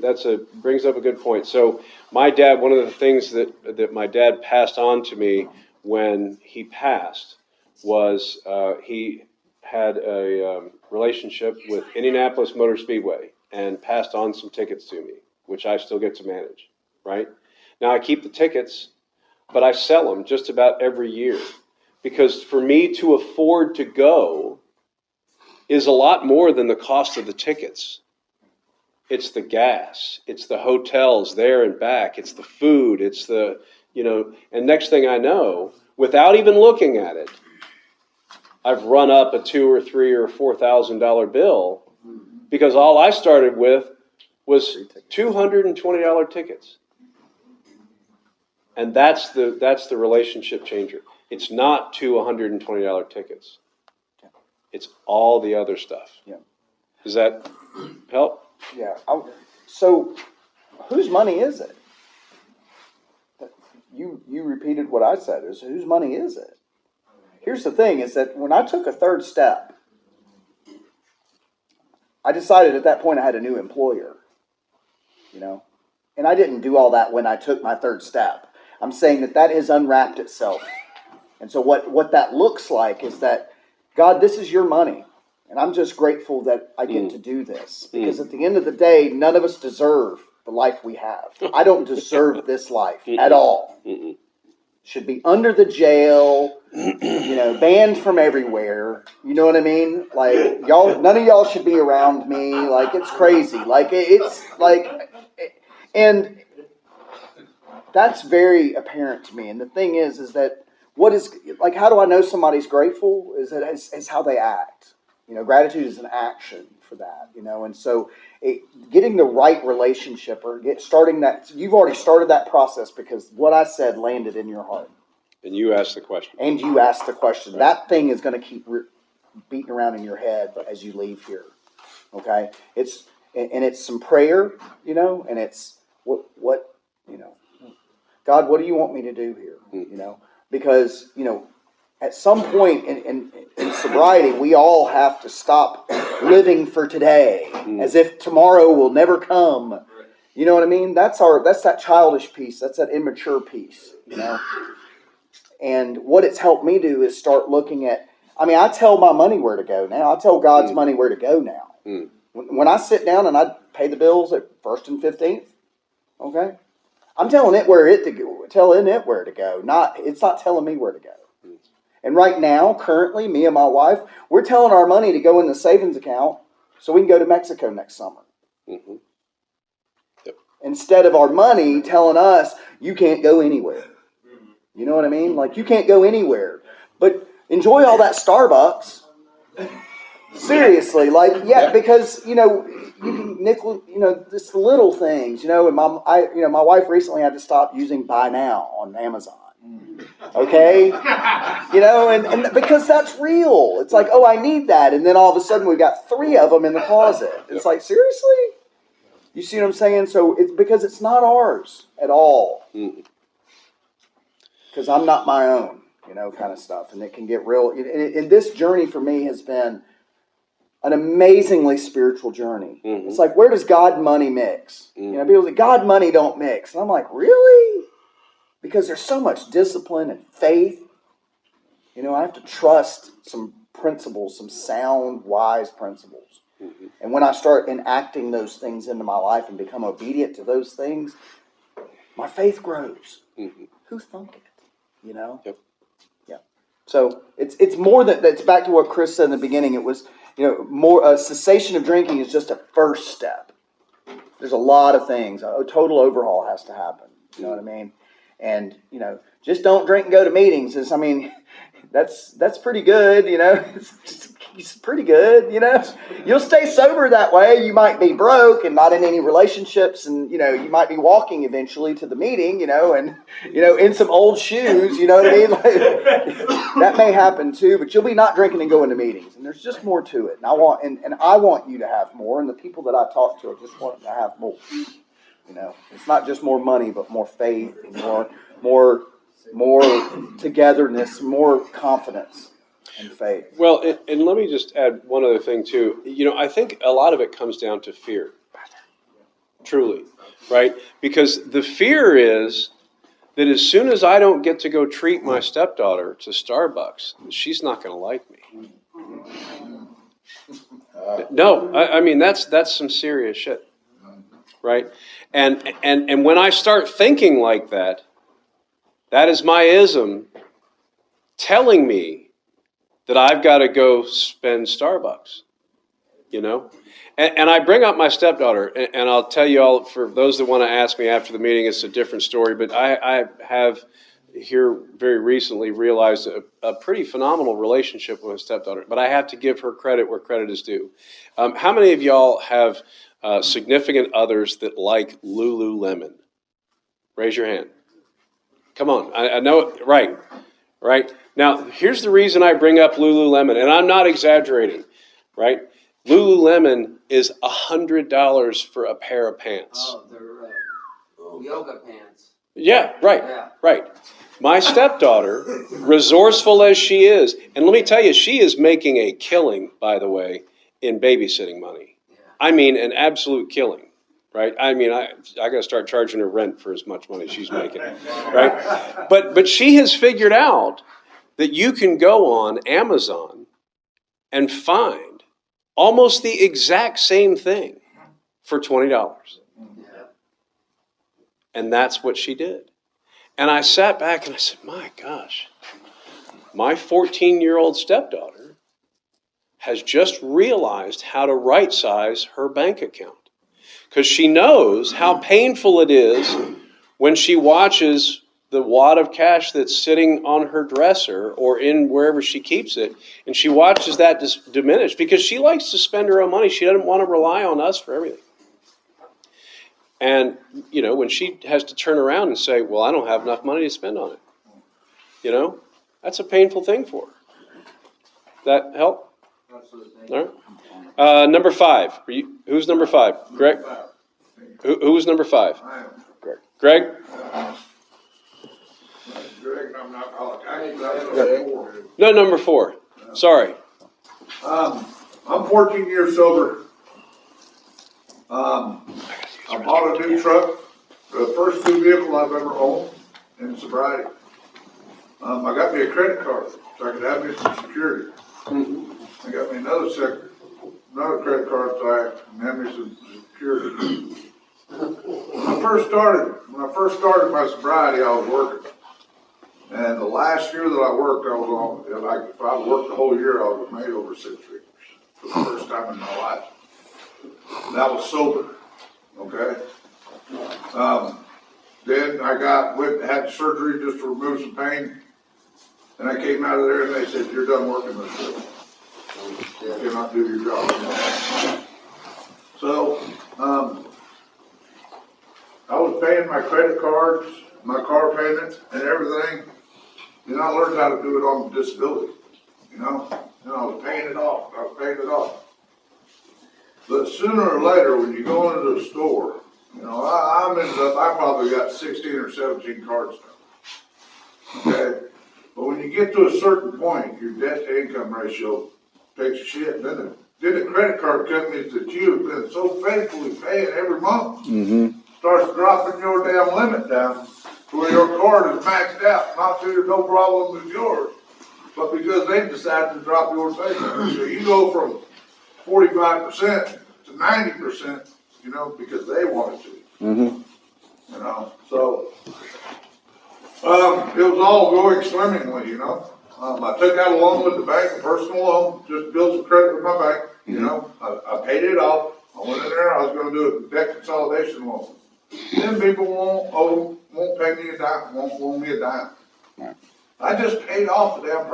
Speaker 5: brings up a good point. So my dad, one of the things that my dad passed on to me when he passed was he had a relationship with Indianapolis Motor Speedway and passed on some tickets to me, which I still get to manage, right? Now I keep the tickets, but I sell them just about every year because for me to afford to go is a lot more than the cost of the tickets. It's the gas, it's the hotels there and back, it's the food, it's the, and next thing I know, without even looking at it, I've run up a $2,000 or $3,000 or $4,000 bill because all I started with was $220 tickets, and that's the relationship changer. It's not two $120 tickets. It's all the other stuff.
Speaker 3: Yeah.
Speaker 5: Does that help?
Speaker 3: Yeah. So, whose money is it? You repeated what I said. Is whose money is it? Here's the thing: is that when I took a third step, I decided at that point I had a new employer. And I didn't do all that when I took my third step. I'm saying that has unwrapped itself. And so what that looks like is that, God, this is your money. And I'm just grateful that I get to do this. Because at the end of the day, none of us deserve the life we have. I don't deserve this life at all. Should be under the jail, banned from everywhere. You know what I mean? Like, none of y'all should be around me. Like, it's crazy. Like, it's like, and that's very apparent to me. And the thing is that how do I know somebody's grateful? Is how they act. Gratitude is an action for that, and so getting the right relationship or starting that, you've already started that process because what I said landed in your heart.
Speaker 5: And you asked the question.
Speaker 3: Right. That thing is going to keep beating around in your head as you leave here. Okay? It's some prayer, and it's what. God, what do you want me to do here? You know, because, you know, at some point in sobriety, we all have to stop living for today as if tomorrow will never come. You know what I mean? That's that childish piece. That's that immature piece, you know? And what it's helped me do is start looking at, I mean, I tell my money where to go now. I tell God's money where to go now. When I sit down and I pay the bills at 1st and 15th, okay? I'm telling it where it to go, telling it where to go. It's not telling me where to go. And right now, currently, me and my wife, we're telling our money to go in the savings account so we can go to Mexico next summer.
Speaker 5: Mm-hmm. Yep.
Speaker 3: Instead of our money telling us, you can't go anywhere. You know what I mean? Like, you can't go anywhere. But enjoy all that Starbucks. Seriously, like, yeah, because, you know, you can nickel, you know, just little things, you know, and my wife recently had to stop using Buy Now on Amazon. Okay? You know, and because that's real. It's like, oh, I need that. And then all of a sudden we've got 3 of them in the closet. It's like, seriously? You see what I'm saying? So it's because it's not ours at all. Because I'm not my own, you know, kind of stuff. And it can get real. And this journey for me has been an amazingly spiritual journey. It's like, where does God and money mix? You know, people say, God and money don't mix. And I'm like, really? Because there's so much discipline and faith. You know, I have to trust some principles, some sound, wise principles. And when I start enacting those things into my life and become obedient to those things, my faith grows. Who thunk it? You know?
Speaker 5: Yep.
Speaker 3: Yeah. So it's more than, that's back to what Chris said in the beginning. It was, you know, more a cessation of drinking is just a first step. There's a lot of things. A total overhaul has to happen. You know what I mean? And, you know, just don't drink and go to meetings. I mean, that's pretty good, you know. It's pretty good, you know. You'll stay sober that way. You might be broke and not in any relationships, and, you know, you might be walking eventually to the meeting, you know, and, you know, in some old shoes, you know what I mean? Like, that may happen too, but you'll be not drinking and going to meetings. And there's just more to it. And I want you to have more, and the people that I talk to, I just want them to have more. You know, it's not just more money, but more faith, and more togetherness, more confidence and faith.
Speaker 5: Well, and let me just add one other thing too. You know, I think a lot of it comes down to fear. Truly, right? Because the fear is that as soon as I don't get to go treat my stepdaughter to Starbucks, she's not going to like me. No, I mean, that's some serious shit. Right? And when I start thinking like that, that is my ism telling me that I've got to go spend Starbucks, you know? And I bring up my stepdaughter, and I'll tell you all, for those that want to ask me after the meeting, it's a different story, but I have here very recently realized a pretty phenomenal relationship with my stepdaughter, but I have to give her credit where credit is due. How many of y'all have significant others that like Lululemon? Raise your hand. Come on, I know, right. Now, here's the reason I bring up Lululemon, and I'm not exaggerating, right? Lululemon is $100 for a pair of pants.
Speaker 10: Oh, they're yoga pants.
Speaker 5: Yeah, right. My stepdaughter, resourceful as she is, and let me tell you, she is making a killing, by the way, in babysitting money. I mean, an absolute killing. Right? I mean, I got to start charging her rent for as much money she's making, right? But she has figured out that you can go on Amazon and find almost the exact same thing for $20. And that's what she did. And I sat back and I said, my gosh, my 14-year-old stepdaughter has just realized how to right-size her bank account. Because she knows how painful it is when she watches the wad of cash that's sitting on her dresser or in wherever she keeps it, and she watches that diminish because she likes to spend her own money. She doesn't want to rely on us for everything. And, you know, when she has to turn around and say, well, I don't have enough money to spend on it, you know, that's a painful thing for her. That help? Absolutely. All right. Number 5. Who's number 5? Greg? Who was number 5? Greg?
Speaker 6: I'm an alcoholic. Actually, that's number 4.
Speaker 5: No, number 4. Sorry.
Speaker 6: I'm 14 years sober. I bought a new truck, the first new vehicle I've ever owned in sobriety. I got me a credit card so I could have me some security. I got me another credit card so I can have me some security. When I first started my sobriety, I was working. And the last year that I worked, I was on, like, if I worked the whole year, I would have made over 6 figures for the first time in my life. And that was sober, okay? Then I had surgery just to remove some pain. And I came out of there and they said, you're done working this shift. You cannot do your job anymore. So, I was paying my credit cards, my car payment, and everything. Then I learned how to do it on disability, And I was paying it off. But sooner or later, when you go into the store, I probably got 16 or 17 cards now. Okay? But when you get to a certain point, your debt to income ratio takes a shit. Then the credit card companies that you've been so faithfully paying every month starts dropping your damn limit down to where your card is maxed out, not due to no problem with yours, but because they've decided to drop your payment. So you go from 45% to 90%, because they wanted to. So it was all going swimmingly, I took out a loan with the bank, a personal loan, just to build some credit with my bank, I paid it off. I went in there, I was gonna do a debt consolidation loan. Then people won't pay me a dime, won't loan me a dime. I just paid off the damn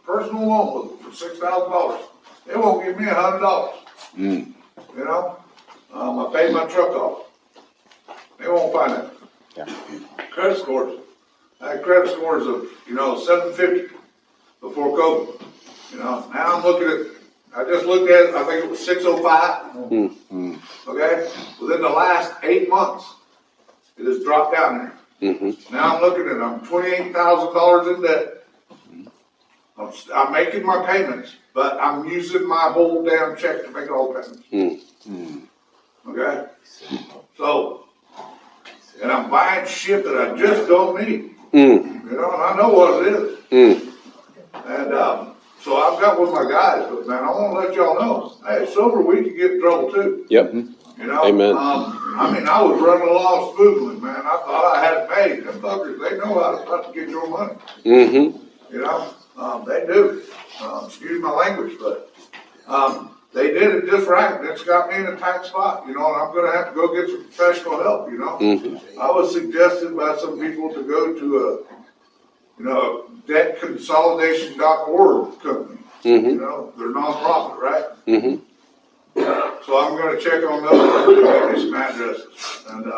Speaker 6: personal loan for $6,000. They won't give me $100. I paid my truck off. They won't finance it. Credit scores. I had credit scores of, 750 before COVID. Now I'm looking at, I just looked at it, I think it was 605. Okay? Within the last 8 months, it has dropped down there. Now I'm looking at, I'm $28,000 in debt. I'm making my payments, but I'm using my whole damn check to make all payments. Okay? So, and I'm buying shit that I just don't need. And I know what it is. And so I've got with my guys, but man, I want to let y'all know, hey, sober, we can get in trouble too.
Speaker 5: Amen.
Speaker 6: I was running along smoothly, man. I thought I had it made. Them fuckers, they know how to get your money. They do. Excuse my language, but they did it just right. It's got me in a tight spot, and I'm going to have to go get some professional help, I was suggested by some people to go to a debtconsolidation.org company. They're nonprofit, right? So I'm going to check on those and get some addresses. And I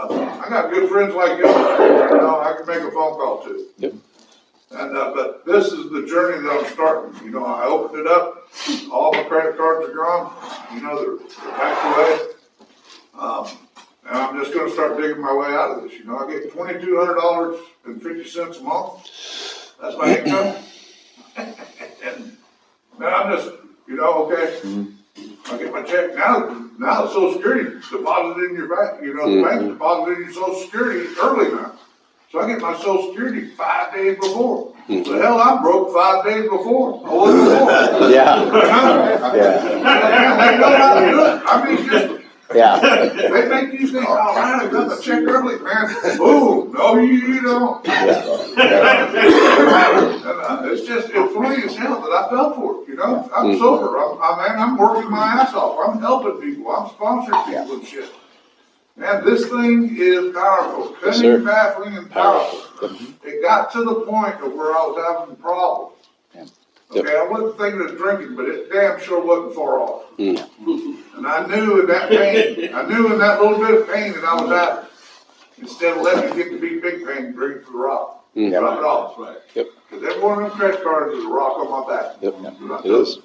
Speaker 6: got good friends like you. I can make a phone call too. And but this is the journey that I'm starting. I opened it up. All my credit cards are gone. They're packed away. And I'm just going to start digging my way out of this. I get $2,200.50 a month. That's my income. And I'm just, okay. I get my check now. The Social Security deposited in your bank. The bank deposited in your Social Security early now. So I get my Social Security 5 days before. The hell, I'm broke 5 days before. I wasn't before. They know how to do it. I mean, just. They make these things, all right, I got the check early, man. Boom. No, you don't. It's funny as hell that I fell for it, I'm sober. I'm working my ass off. I'm helping people. I'm sponsoring people and shit. Man, this thing is powerful. Cutting, baffling, and powerful. It got to the point of where I was having problems. Okay, I wasn't thinking of drinking, but it damn sure wasn't far off. And I knew in that pain, in that little bit of pain that I was having, instead of letting it get to be big pain, bring it to the rock. Drop it off. Because every one of them credit cards is a rock on my back.
Speaker 5: It is.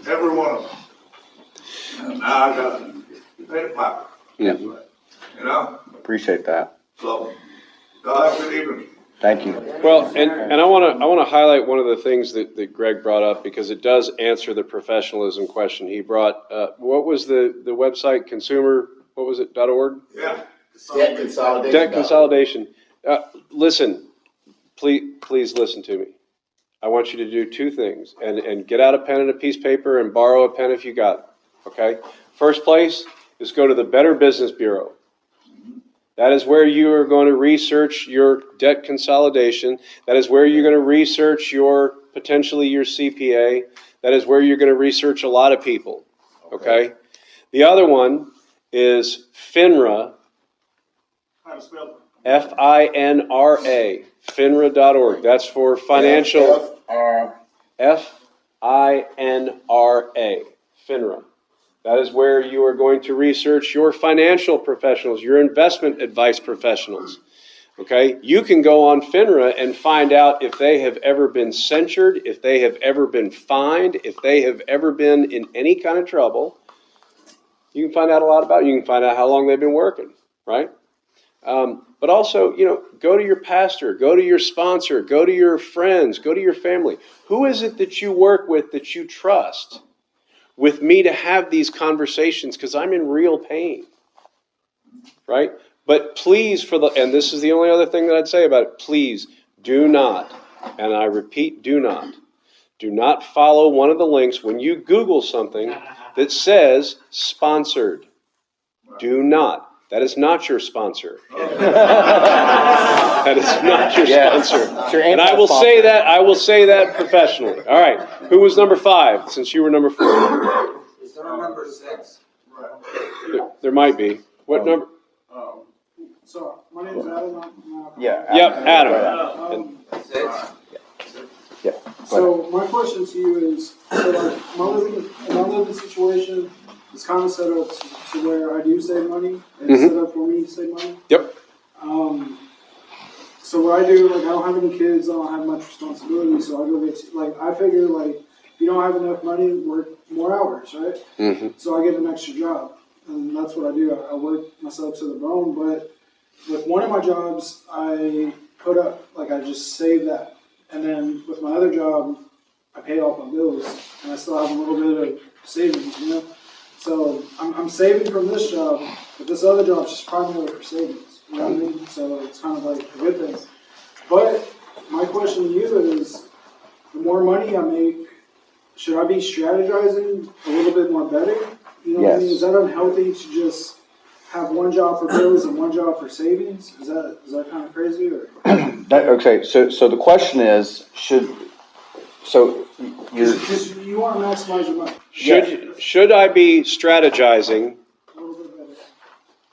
Speaker 6: Every one of them. And now I got to pay the piper.
Speaker 3: Appreciate that.
Speaker 6: So, God, good evening.
Speaker 3: Thank you.
Speaker 5: Well, and I want to highlight one of the things that Greg brought up, because it does answer the professionalism question he brought. What was the website, what was it, .org?
Speaker 7: Yeah. Debt consolidation.
Speaker 5: Debt consolidation. Listen, please listen to me. I want you to do two things, and get out a pen and a piece of paper and borrow a pen if you got it, okay? First place is go to the Better Business Bureau. That is where you are going to research your debt consolidation. That is where you're going to research potentially your CPA. That is where you're going to research a lot of people, okay? The other one is FINRA,
Speaker 6: How to spell it?
Speaker 5: FINRA, FINRA.org. That's for financial, FINRA, FINRA. That is where you are going to research your financial professionals, your investment advice professionals. Okay? You can go on FINRA and find out if they have ever been censured, if they have ever been fined, if they have ever been in any kind of trouble. You can find out a lot about it. You can find out how long they've been working, right? But also, go to your pastor, go to your sponsor, go to your friends, go to your family. Who is it that you work with that you trust with me to have these conversations? Because I'm in real pain, right? But please, and this is the only other thing that I'd say about it, please do not, and I repeat, do not follow one of the links when you Google something that says sponsored. Do not. That is not your sponsor. That is not your sponsor. And I will say that professionally. All right. Who was number 5 since you were number 4?
Speaker 10: Is there a number 6?
Speaker 5: There might be. What number?
Speaker 6: So, my name is Adam.
Speaker 5: Adam.
Speaker 10: 6?
Speaker 3: Yeah.
Speaker 6: So, my question to you is, my living situation is kind of set up to where I do save money. It's set up for me to save money.
Speaker 5: Yep.
Speaker 6: So what I do, I don't have any kids, I don't have much responsibility, so I go get, I figure, if you don't have enough money, work more hours, right?
Speaker 5: Mm-hmm.
Speaker 6: So I get an extra job, and that's what I do. I work myself to the bone, but with one of my jobs, I put up, I just save that. And then with my other job, I pay off my bills, and I still have a little bit of savings, So I'm saving from this job, but this other job is just primarily for savings. You know what I mean? So it's kind of a good thing. But my question to you is, the more money I make, should I be strategizing a little bit more better? You know what I mean? Is that unhealthy to just have one job for bills and one job for savings? Is that kind of crazy? Or?
Speaker 3: Okay, so the question is,
Speaker 6: Because you want to maximize your money.
Speaker 5: Should I be strategizing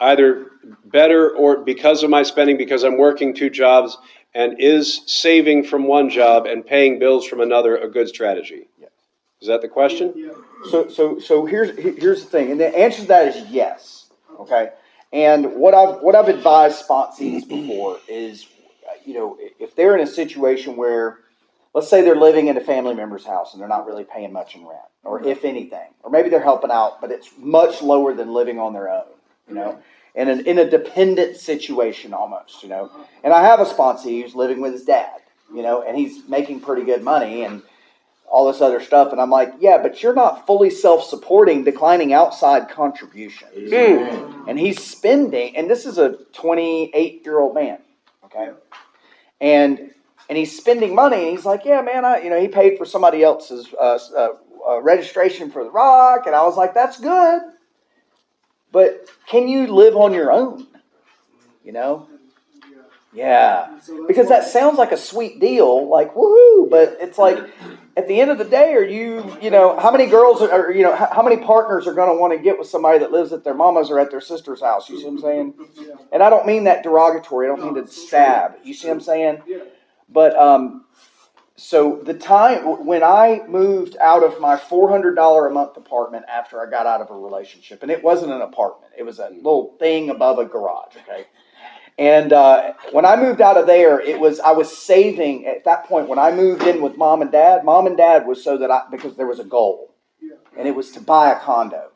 Speaker 5: either better or because of my spending, because I'm working 2 jobs, and is saving from one job and paying bills from another a good strategy?
Speaker 3: Yes.
Speaker 5: Is that the question?
Speaker 6: Yeah.
Speaker 3: So here's the thing, and the answer to that is yes. Okay, and what I've advised sponsees before is, if they're in a situation where, let's say they're living in a family member's house and they're not really paying much in rent, or if anything, or maybe they're helping out, but it's much lower than living on their own, and in a dependent situation almost, And I have a sponsee who's living with his dad, and he's making pretty good money and all this other stuff. And I'm like, yeah, but you're not fully self-supporting, declining outside contributions. And he's spending, and this is a 28-year-old man, okay? And he's spending money, and he's like, yeah, man, he paid for somebody else's registration for the rock, and I was like, that's good, but can you live on your own? Yeah, because that sounds like a sweet deal, woohoo, but it's at the end of the day, are how many girls are, how many partners are going to want to get with somebody that lives at their mama's or at their sister's house? You see what I'm saying? And I don't mean that derogatory. I don't mean to stab. You see what I'm saying? But so the time when I moved out of my $400 a month apartment after I got out of a relationship, and it wasn't an apartment, it was a little thing above a garage, okay? And when I moved out of there, I was saving at that point. When I moved in with mom and dad was because there was a goal, and it was to buy a condo.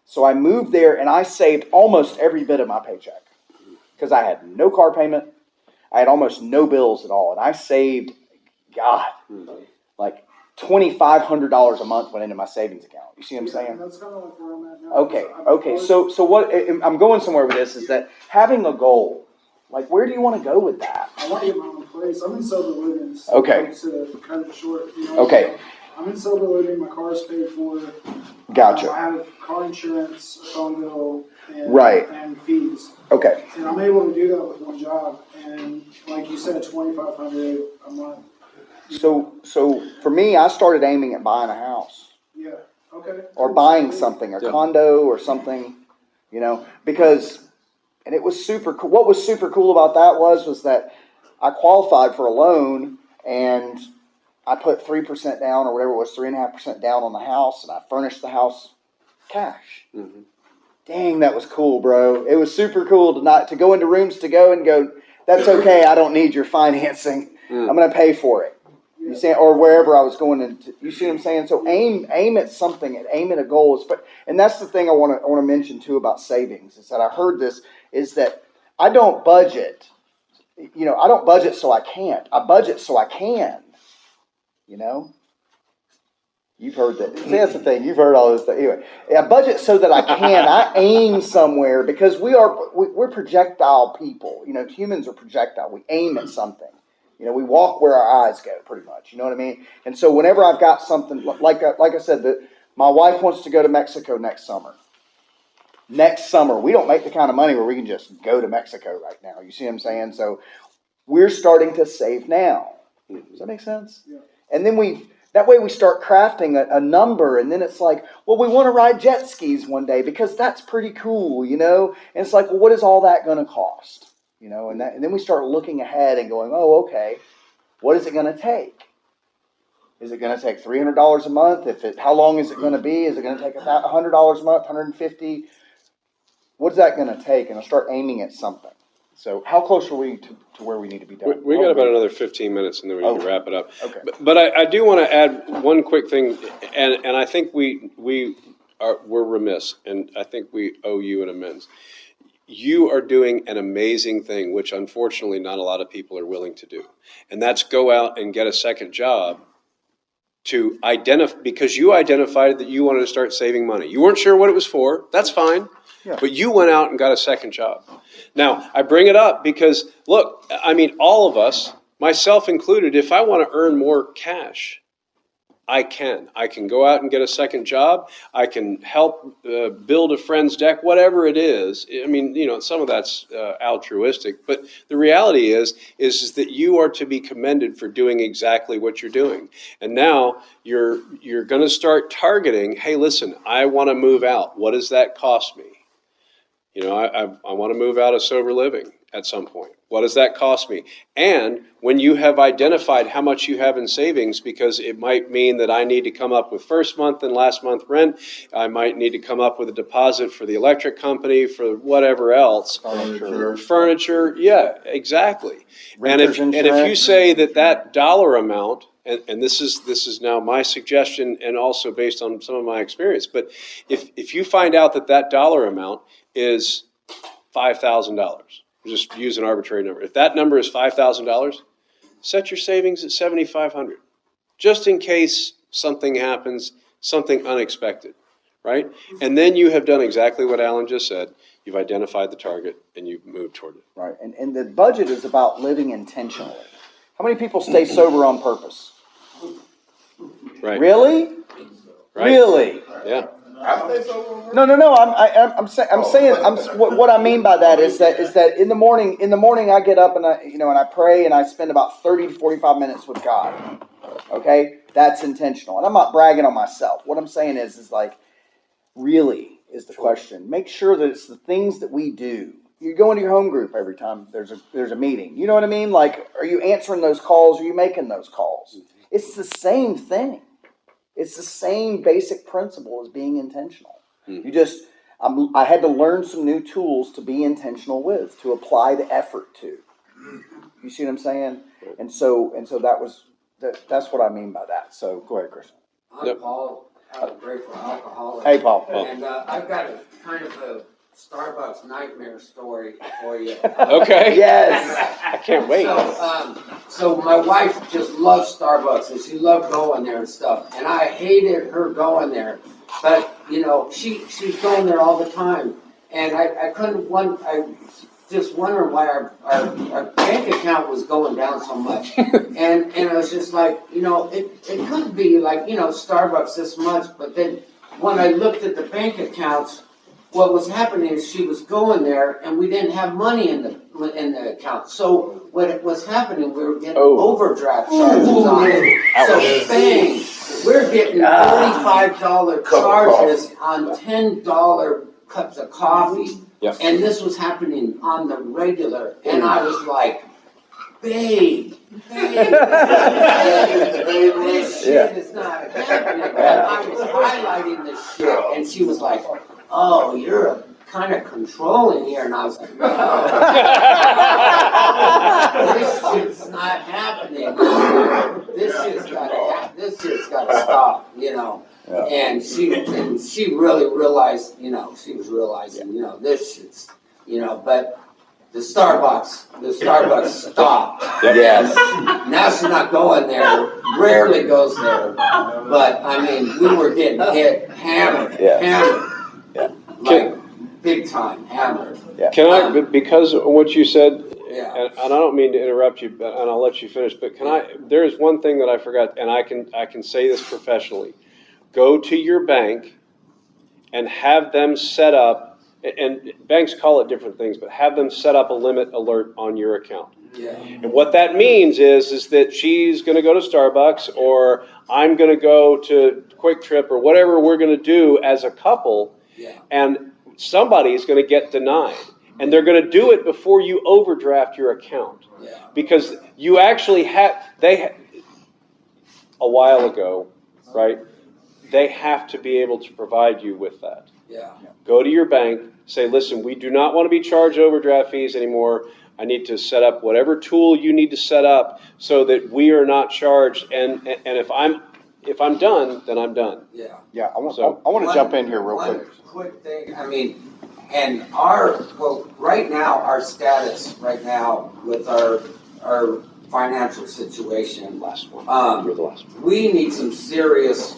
Speaker 3: So I moved there, and I saved almost every bit of my paycheck because I had no car payment. I had almost no bills at all, and I saved, God, like $2,500 a month went into my savings account. You see what I'm saying?
Speaker 6: That's kind of like where I'm at now.
Speaker 3: Okay. So what I'm going somewhere with this is that having a goal, like where do you want to go with that?
Speaker 6: I want to get my own place. I'm in sober living. So
Speaker 3: Okay.
Speaker 6: To cut it short,
Speaker 3: Okay.
Speaker 6: I'm in sober living. My car's paid for.
Speaker 3: Gotcha.
Speaker 6: I have car insurance, a phone bill, and fees.
Speaker 3: Okay.
Speaker 6: And I'm able to do that with one job. And like you said, $2,500 a month.
Speaker 3: So for me, I started aiming at buying a house.
Speaker 6: Yeah. Okay.
Speaker 3: Or buying something, a condo or something, because, and it was super cool. What was super cool about that was that I qualified for a loan and I put 3% down or whatever it was, 3.5% down on the house, and I furnished the house cash.
Speaker 5: Mm-hmm.
Speaker 3: Dang, that was cool, bro. It was super cool to go into rooms to go and go, that's okay, I don't need your financing. I'm going to pay for it. You see, or wherever I was going into, you see what I'm saying? So aim at something and aim at a goal. And that's the thing I want to mention too about savings is that I heard this is that I don't budget. I don't budget so I can't. I budget so I can. You've heard that. See, that's the thing. You've heard all this stuff. Anyway, I budget so that I can. I aim somewhere because we're projectile people. Humans are projectile. We aim at something. We walk where our eyes go, pretty much. You know what I mean? And so whenever I've got something, like I said, that my wife wants to go to Mexico next summer. Next summer, we don't make the kind of money where we can just go to Mexico right now. You see what I'm saying? So we're starting to save now. Does that make sense?
Speaker 6: Yeah.
Speaker 3: And then that way we start crafting a number, and then it's like, well, we want to ride jet skis one day because that's pretty cool, And it's like, well, what is all that going to cost? And then we start looking ahead and going, oh, okay, what is it going to take? Is it going to take $300 a month? How long is it going to be? Is it going to take $100 a month, $150? What's that going to take? And I'll start aiming at something. So how close are we to where we need to be done?
Speaker 5: We got about another 15 minutes, and then we need to wrap it up.
Speaker 3: Okay.
Speaker 5: But I do want to add one quick thing, and I think we're remiss, and I think we owe you an amends. You are doing an amazing thing, which unfortunately not a lot of people are willing to do, and that's go out and get a second job to identify, because you identified that you wanted to start saving money. You weren't sure what it was for. That's fine. Yeah. But you went out and got a second job. Now, I bring it up because, look, all of us, myself included, if I want to earn more cash, I can. I can go out and get a second job. I can help build a friend's deck, whatever it is. Some of that's altruistic, but the reality is that you are to be commended for doing exactly what you're doing. And now you're going to start targeting, hey, listen, I want to move out. What does that cost me? I want to move out of sober living at some point. What does that cost me? And when you have identified how much you have in savings, because it might mean that I need to come up with first month and last month rent, I might need to come up with a deposit for the electric company, for whatever else. Furniture, yeah, exactly. And if you say that dollar amount, and this is now my suggestion and also based on some of my experience, but if you find out that dollar amount is $5,000. Just use an arbitrary number. If that number is $5,000, set your savings at $7,500, just in case something happens, something unexpected, right? And then you have done exactly what Alan just said. You've identified the target and you've moved toward it.
Speaker 3: Right, and the budget is about living intentionally. How many people stay sober on purpose?
Speaker 5: Right.
Speaker 3: Really?
Speaker 5: Right.
Speaker 3: Really?
Speaker 5: Yeah.
Speaker 3: No. I'm saying what I mean by that is that in the morning I get up and I pray and I spend about 30 to 45 minutes with God. Okay, that's intentional, and I'm not bragging on myself. What I'm saying is like, really is the question. Make sure that it's the things that we do. You go into your home group every time there's a meeting. You know what I mean? Like, are you answering those calls? Are you making those calls? It's the same thing. It's the same basic principle as being intentional. I had to learn some new tools to be intentional with, to apply the effort to. You see what I'm saying? And so that's what I mean by that. So go ahead, Chris.
Speaker 10: I'm Paul, out of Grateful Alcoholic.
Speaker 3: Hey, Paul.
Speaker 10: And I've got a kind of a Starbucks nightmare story for you.
Speaker 5: Okay.
Speaker 3: Yes.
Speaker 5: I can't wait.
Speaker 10: So my wife just loves Starbucks, and she loved going there and stuff. And I hated her going there, but you know, she's going there all the time. And I couldn't I just wondering why our bank account was going down so much. And I was just like, you know, it could be like, you know, Starbucks this much, but then when I looked at the bank accounts, what was happening is she was going there and we didn't have money in the account. So what was happening, we were getting overdraft charges on it. So bang, we're getting $45 charges on $10 cups of coffee.
Speaker 5: Yep.
Speaker 10: And this was happening on the regular. And I was like, babe, this shit is not happening. And I was highlighting this shit, and she was like, oh, you're kind of controlling here. And I was like, no, this shit's not happening. This shit's gotta stop, you know. Yeah. And she really realized, you know, she was realizing, you know, this shit's, you know, but the Starbucks stopped.
Speaker 3: Yep. Yes.
Speaker 10: Now she's not going there, rarely goes there. But I mean, we were getting hit, hammered, like big time, hammered.
Speaker 5: Yeah. Can I, because of what you said,
Speaker 10: yeah.
Speaker 5: and I don't mean to interrupt you, and I'll let you finish, but there is one thing that I forgot, and I can say this professionally. Go to your bank and have them set up, and banks call it different things, but have them set up a limit alert on your account.
Speaker 10: Yeah.
Speaker 5: And what that means is that she's going to go to Starbucks, or I'm going to go to Quick Trip, or whatever we're going to do as a couple, and somebody is going to get denied. And they're going to do it before you overdraft your account.
Speaker 10: Yeah.
Speaker 5: Because you actually a while ago, right, they have to be able to provide you with that.
Speaker 10: Yeah.
Speaker 5: Go to your bank, say, listen, we do not want to be charged overdraft fees anymore. I need to set up whatever tool you need to set up so that we are not charged. And if I'm done, then I'm done.
Speaker 10: Yeah.
Speaker 3: Yeah. I want to jump in here real quick.
Speaker 10: One quick thing. I mean, and right now, our status right now with our financial situation.
Speaker 5: Last one.
Speaker 10: You're the last one. We need some serious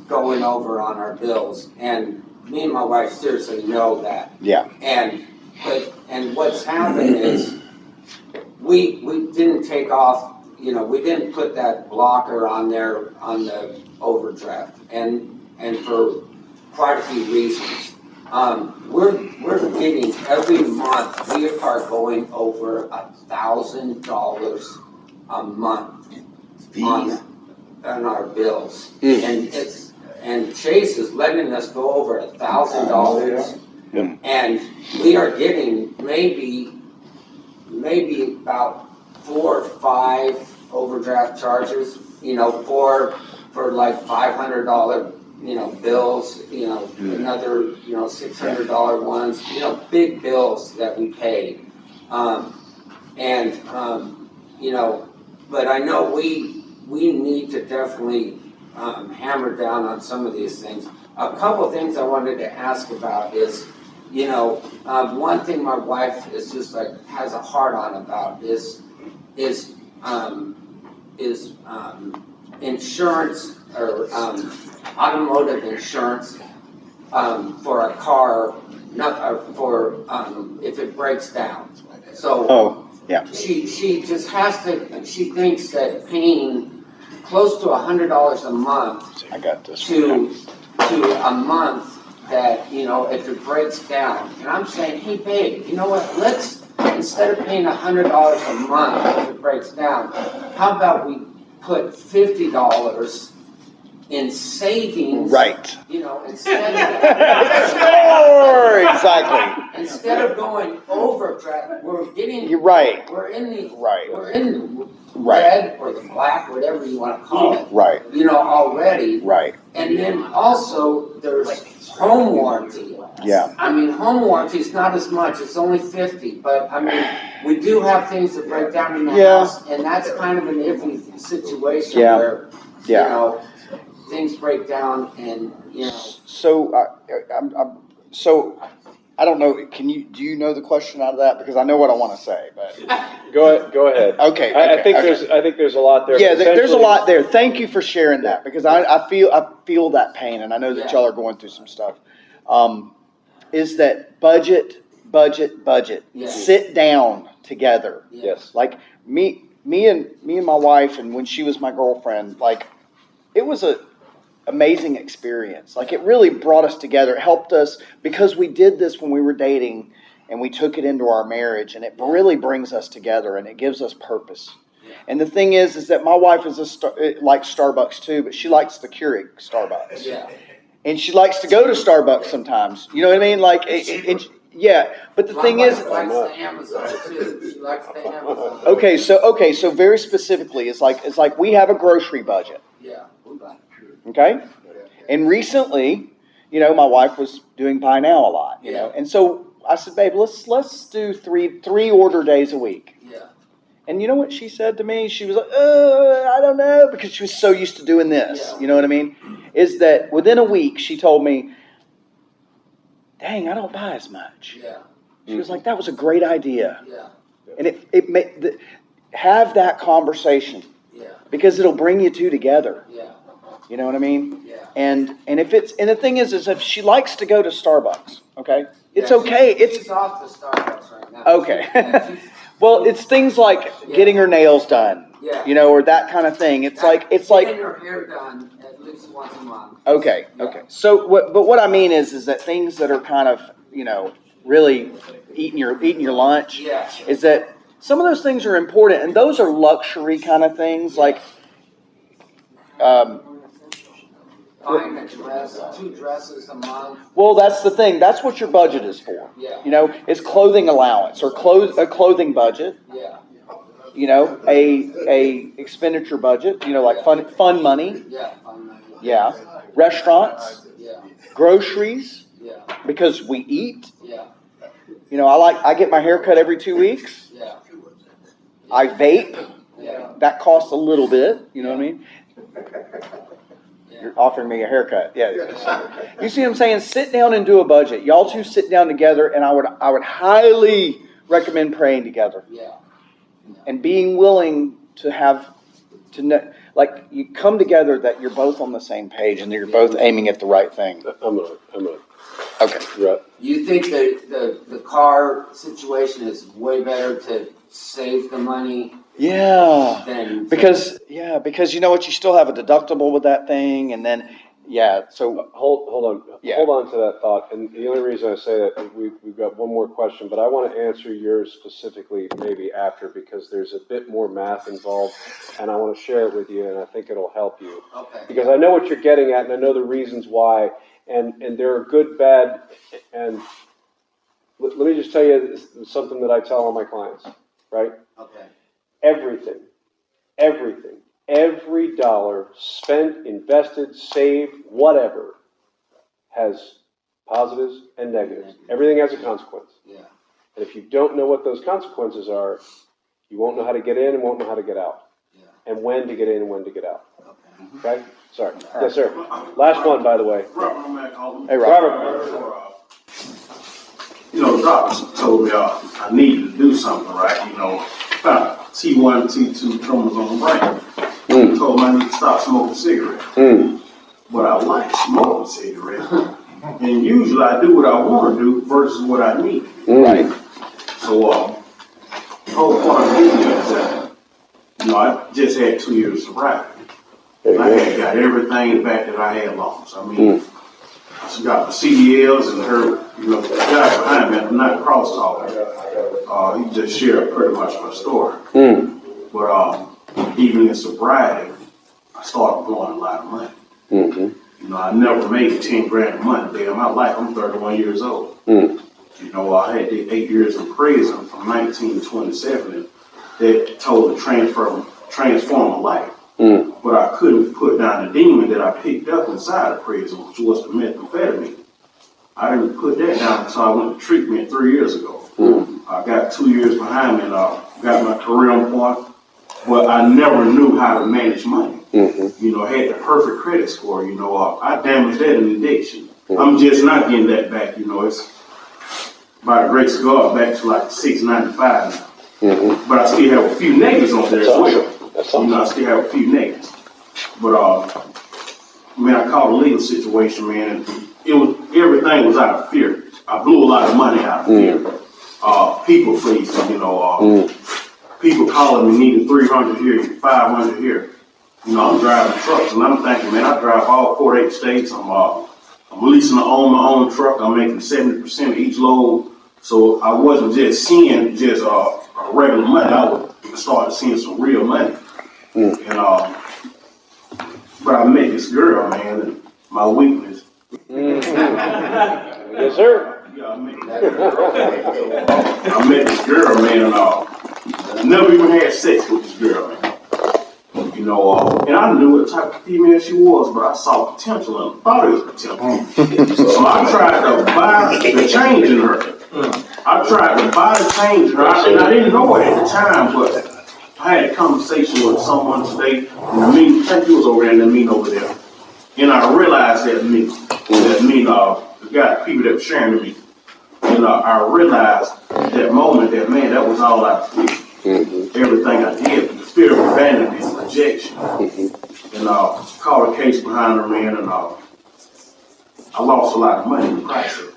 Speaker 10: going over on our bills, and me and my wife seriously know that.
Speaker 3: Yeah.
Speaker 10: And what's happened is we didn't take off, you know, we didn't put that blocker on there on the overdraft, and for quite a few reasons. We're getting every month we are going over $1,000 a month on our bills, and Chase is letting us go over $1,000, and we are getting maybe about 4 or 5 overdraft charges, you know, for like $500, you know, bills, you know, another, you know, $600 ones, you know, big bills that we pay, you know, but I know we need to definitely hammer down on some of these things. A couple of things I wanted to ask about is, you know, one thing my wife is just like has a hard on about is insurance or automotive insurance for a car, not for if it breaks down. So she just has to. She thinks that paying close to $100 a month to a month that, you know, if it breaks down. And I'm saying, hey babe, you know what? Let's, instead of paying $100 a month if it breaks down, how about we put $50 in savings?
Speaker 3: Right.
Speaker 10: You know, instead of
Speaker 3: exactly.
Speaker 10: Instead of going overdraft, we're getting.
Speaker 3: You're right.
Speaker 10: We're in the.
Speaker 3: Right.
Speaker 10: We're in the red or the black, whatever you want to call it.
Speaker 3: Right.
Speaker 10: You know, already.
Speaker 3: Right.
Speaker 10: And then also there's home warranty.
Speaker 3: Yeah.
Speaker 10: I mean, home warranty is not as much. It's only $50, but I mean, we do have things that break down in the house, and that's kind of an iffy situation where you know things break down, and you know.
Speaker 3: So So I don't know, do you know the question out of that? Because I know what I want to say, but.
Speaker 5: Go ahead.
Speaker 3: Okay.
Speaker 5: I think there's a lot there.
Speaker 3: Yeah, there's a lot there. Thank you for sharing that, because I feel that pain, and I know that y'all are going through some stuff. Is that budget.
Speaker 10: Yeah.
Speaker 3: Sit down together.
Speaker 5: Yes.
Speaker 3: Like me and my wife, and when she was my girlfriend, like it was a amazing experience. Like it really brought us together. It helped us because we did this when we were dating, and we took it into our marriage, and it really brings us together, and it gives us purpose. And the thing is that my wife is likes Starbucks too, but she likes the Keurig Starbucks.
Speaker 10: Yeah.
Speaker 3: And she likes to go to Starbucks sometimes. You know what I mean? Like, yeah. But the thing is,
Speaker 10: she likes the Amazon too. She likes the Amazon.
Speaker 3: Okay, so very specifically, it's like we have a grocery budget.
Speaker 10: Yeah.
Speaker 3: Okay? And recently, my wife was doing buy now a lot, you know. And so I said, babe, let's do three order days a week.
Speaker 10: Yeah.
Speaker 3: And you know what she said to me? She was like, I don't know, because she was so used to doing this.
Speaker 10: Yeah.
Speaker 3: You know what I mean? Is that within a week, she told me, dang, I don't buy as much.
Speaker 10: Yeah.
Speaker 3: She was like, that was a great idea.
Speaker 10: Yeah.
Speaker 3: And it made, have that conversation.
Speaker 10: Yeah.
Speaker 3: Because it'll bring you two together.
Speaker 10: Yeah.
Speaker 3: You know what I mean?
Speaker 10: Yeah.
Speaker 3: And the thing is if she likes to go to Starbucks, okay? It's
Speaker 10: Yeah,
Speaker 3: okay.
Speaker 10: She's off the Starbucks right now.
Speaker 3: Okay.
Speaker 10: Yeah, she's-
Speaker 3: Well, it's things like getting her nails done,
Speaker 10: Yeah.
Speaker 3: or that kind of thing. It's like
Speaker 10: getting her hair done at least once a month.
Speaker 3: okay. So what I mean is that things that are kind of really eating your lunch.
Speaker 10: Yeah.
Speaker 3: Is that some of those things are important, and those are luxury kind of things like.
Speaker 10: Buying a dress, 2 dresses a month.
Speaker 3: Well, that's the thing. That's what your budget is for.
Speaker 10: Yeah.
Speaker 3: Is clothing allowance or a clothing budget.
Speaker 10: Yeah.
Speaker 3: A expenditure budget. Like fun money.
Speaker 10: Yeah. Fun money.
Speaker 3: Yeah. Restaurants.
Speaker 10: Yeah.
Speaker 3: Groceries.
Speaker 10: Yeah.
Speaker 3: Because we eat.
Speaker 10: Yeah.
Speaker 3: I get my hair cut every 2 weeks.
Speaker 10: Yeah.
Speaker 3: I vape.
Speaker 10: Yeah.
Speaker 3: That costs a little bit. You know what I mean? You're offering me a haircut. Yeah. You see what I'm saying? Sit down and do a budget. Y'all two sit down together, and I would highly recommend praying together.
Speaker 10: Yeah.
Speaker 3: And being willing to know, like you come together that you're both on the same page and you're both aiming at the right thing.
Speaker 5: I'm gonna.
Speaker 3: Okay.
Speaker 5: Right.
Speaker 10: You think that the car situation is way better to save the money?
Speaker 3: Yeah.
Speaker 10: Than
Speaker 3: because you know what, you still have a deductible with that thing, and then so
Speaker 5: hold on.
Speaker 3: Yeah.
Speaker 5: Hold on to that thought. And the only reason I say that, we've got one more question, but I want to answer yours specifically maybe after, because there's a bit more math involved, and I want to share it with you, and I think it'll help you.
Speaker 10: Okay.
Speaker 5: Because I know what you're getting at, and I know the reasons why, and there are good, bad, and let me just tell you something that I tell all my clients, right?
Speaker 10: Okay.
Speaker 5: Everything, every dollar spent, invested, saved, whatever, has positives and negatives. Everything has a consequence.
Speaker 10: Yeah.
Speaker 5: And if you don't know what those consequences are, you won't know how to get in and won't know how to get out.
Speaker 10: Yeah.
Speaker 5: And when to get in and when to get out.
Speaker 10: Okay.
Speaker 5: Okay? Sorry. Yes, sir. Last one, by the way.
Speaker 3: Hey,
Speaker 5: Robert.
Speaker 6: The doctor told me I needed to do something, right? T1, T2 tumors on the brain. He told me I need to stop smoking cigarettes. But I like smoking cigarettes. And usually I do what I want to do versus what I need.
Speaker 3: right.
Speaker 6: So, the whole point of doing is that, I just had 2 years of sobriety. I had got everything back that I had lost. I mean, I got the CDLs and the guy behind me, I'm not cross-talking. He just shared pretty much my story. But even in sobriety, I started blowing a lot of money. I never made 10 grand a month a day in my life. I'm 31 years old. I had 8 years in prison from 19 to 27, and that totally transformed my life. But I couldn't put down the demon that I picked up inside of prison, which was the methamphetamine. I didn't put that down until I went to treatment 3 years ago. I got 2 years behind me and got my career on point, but I never knew how to manage money. I had the perfect credit score. I damaged that in addiction.
Speaker 11: I'm just not getting that back, you know. It's by the grace of God back to like $6.95 now. But I still have a few negatives on there as well.
Speaker 5: That's awesome.
Speaker 11: You know, I still have a few negatives. But man, I caught a legal situation, man, and everything was out of fear. I blew a lot of money out of fear. People pleasing, you know, people calling me needing 300 here, 500 here. You know, I'm driving trucks, and I'm thinking, man, I drive all 48 states. I'm leasing to own my own truck. I'm making 70% of each load. So I wasn't just seeing just regular money. I was started seeing some real money. And but I met this girl, man, and my weakness.
Speaker 5: Yes, sir.
Speaker 11: Yeah, I met this girl, man, and I never even had sex with this girl, man. You know, and I knew what type of female she was, but I saw potential and thought it was potential. So I tried to buy the change in her. I tried to buy the change in her, and I didn't know it at the time, but I had a conversation with someone today, and I think he was over there in the meeting over there, and I realized that the guy, people that were sharing with me, and I realized at that moment that, man, that was all I did. Everything I did, the fear of abandonment, rejection, and caught a case behind her, man, and I lost a lot of money in the process.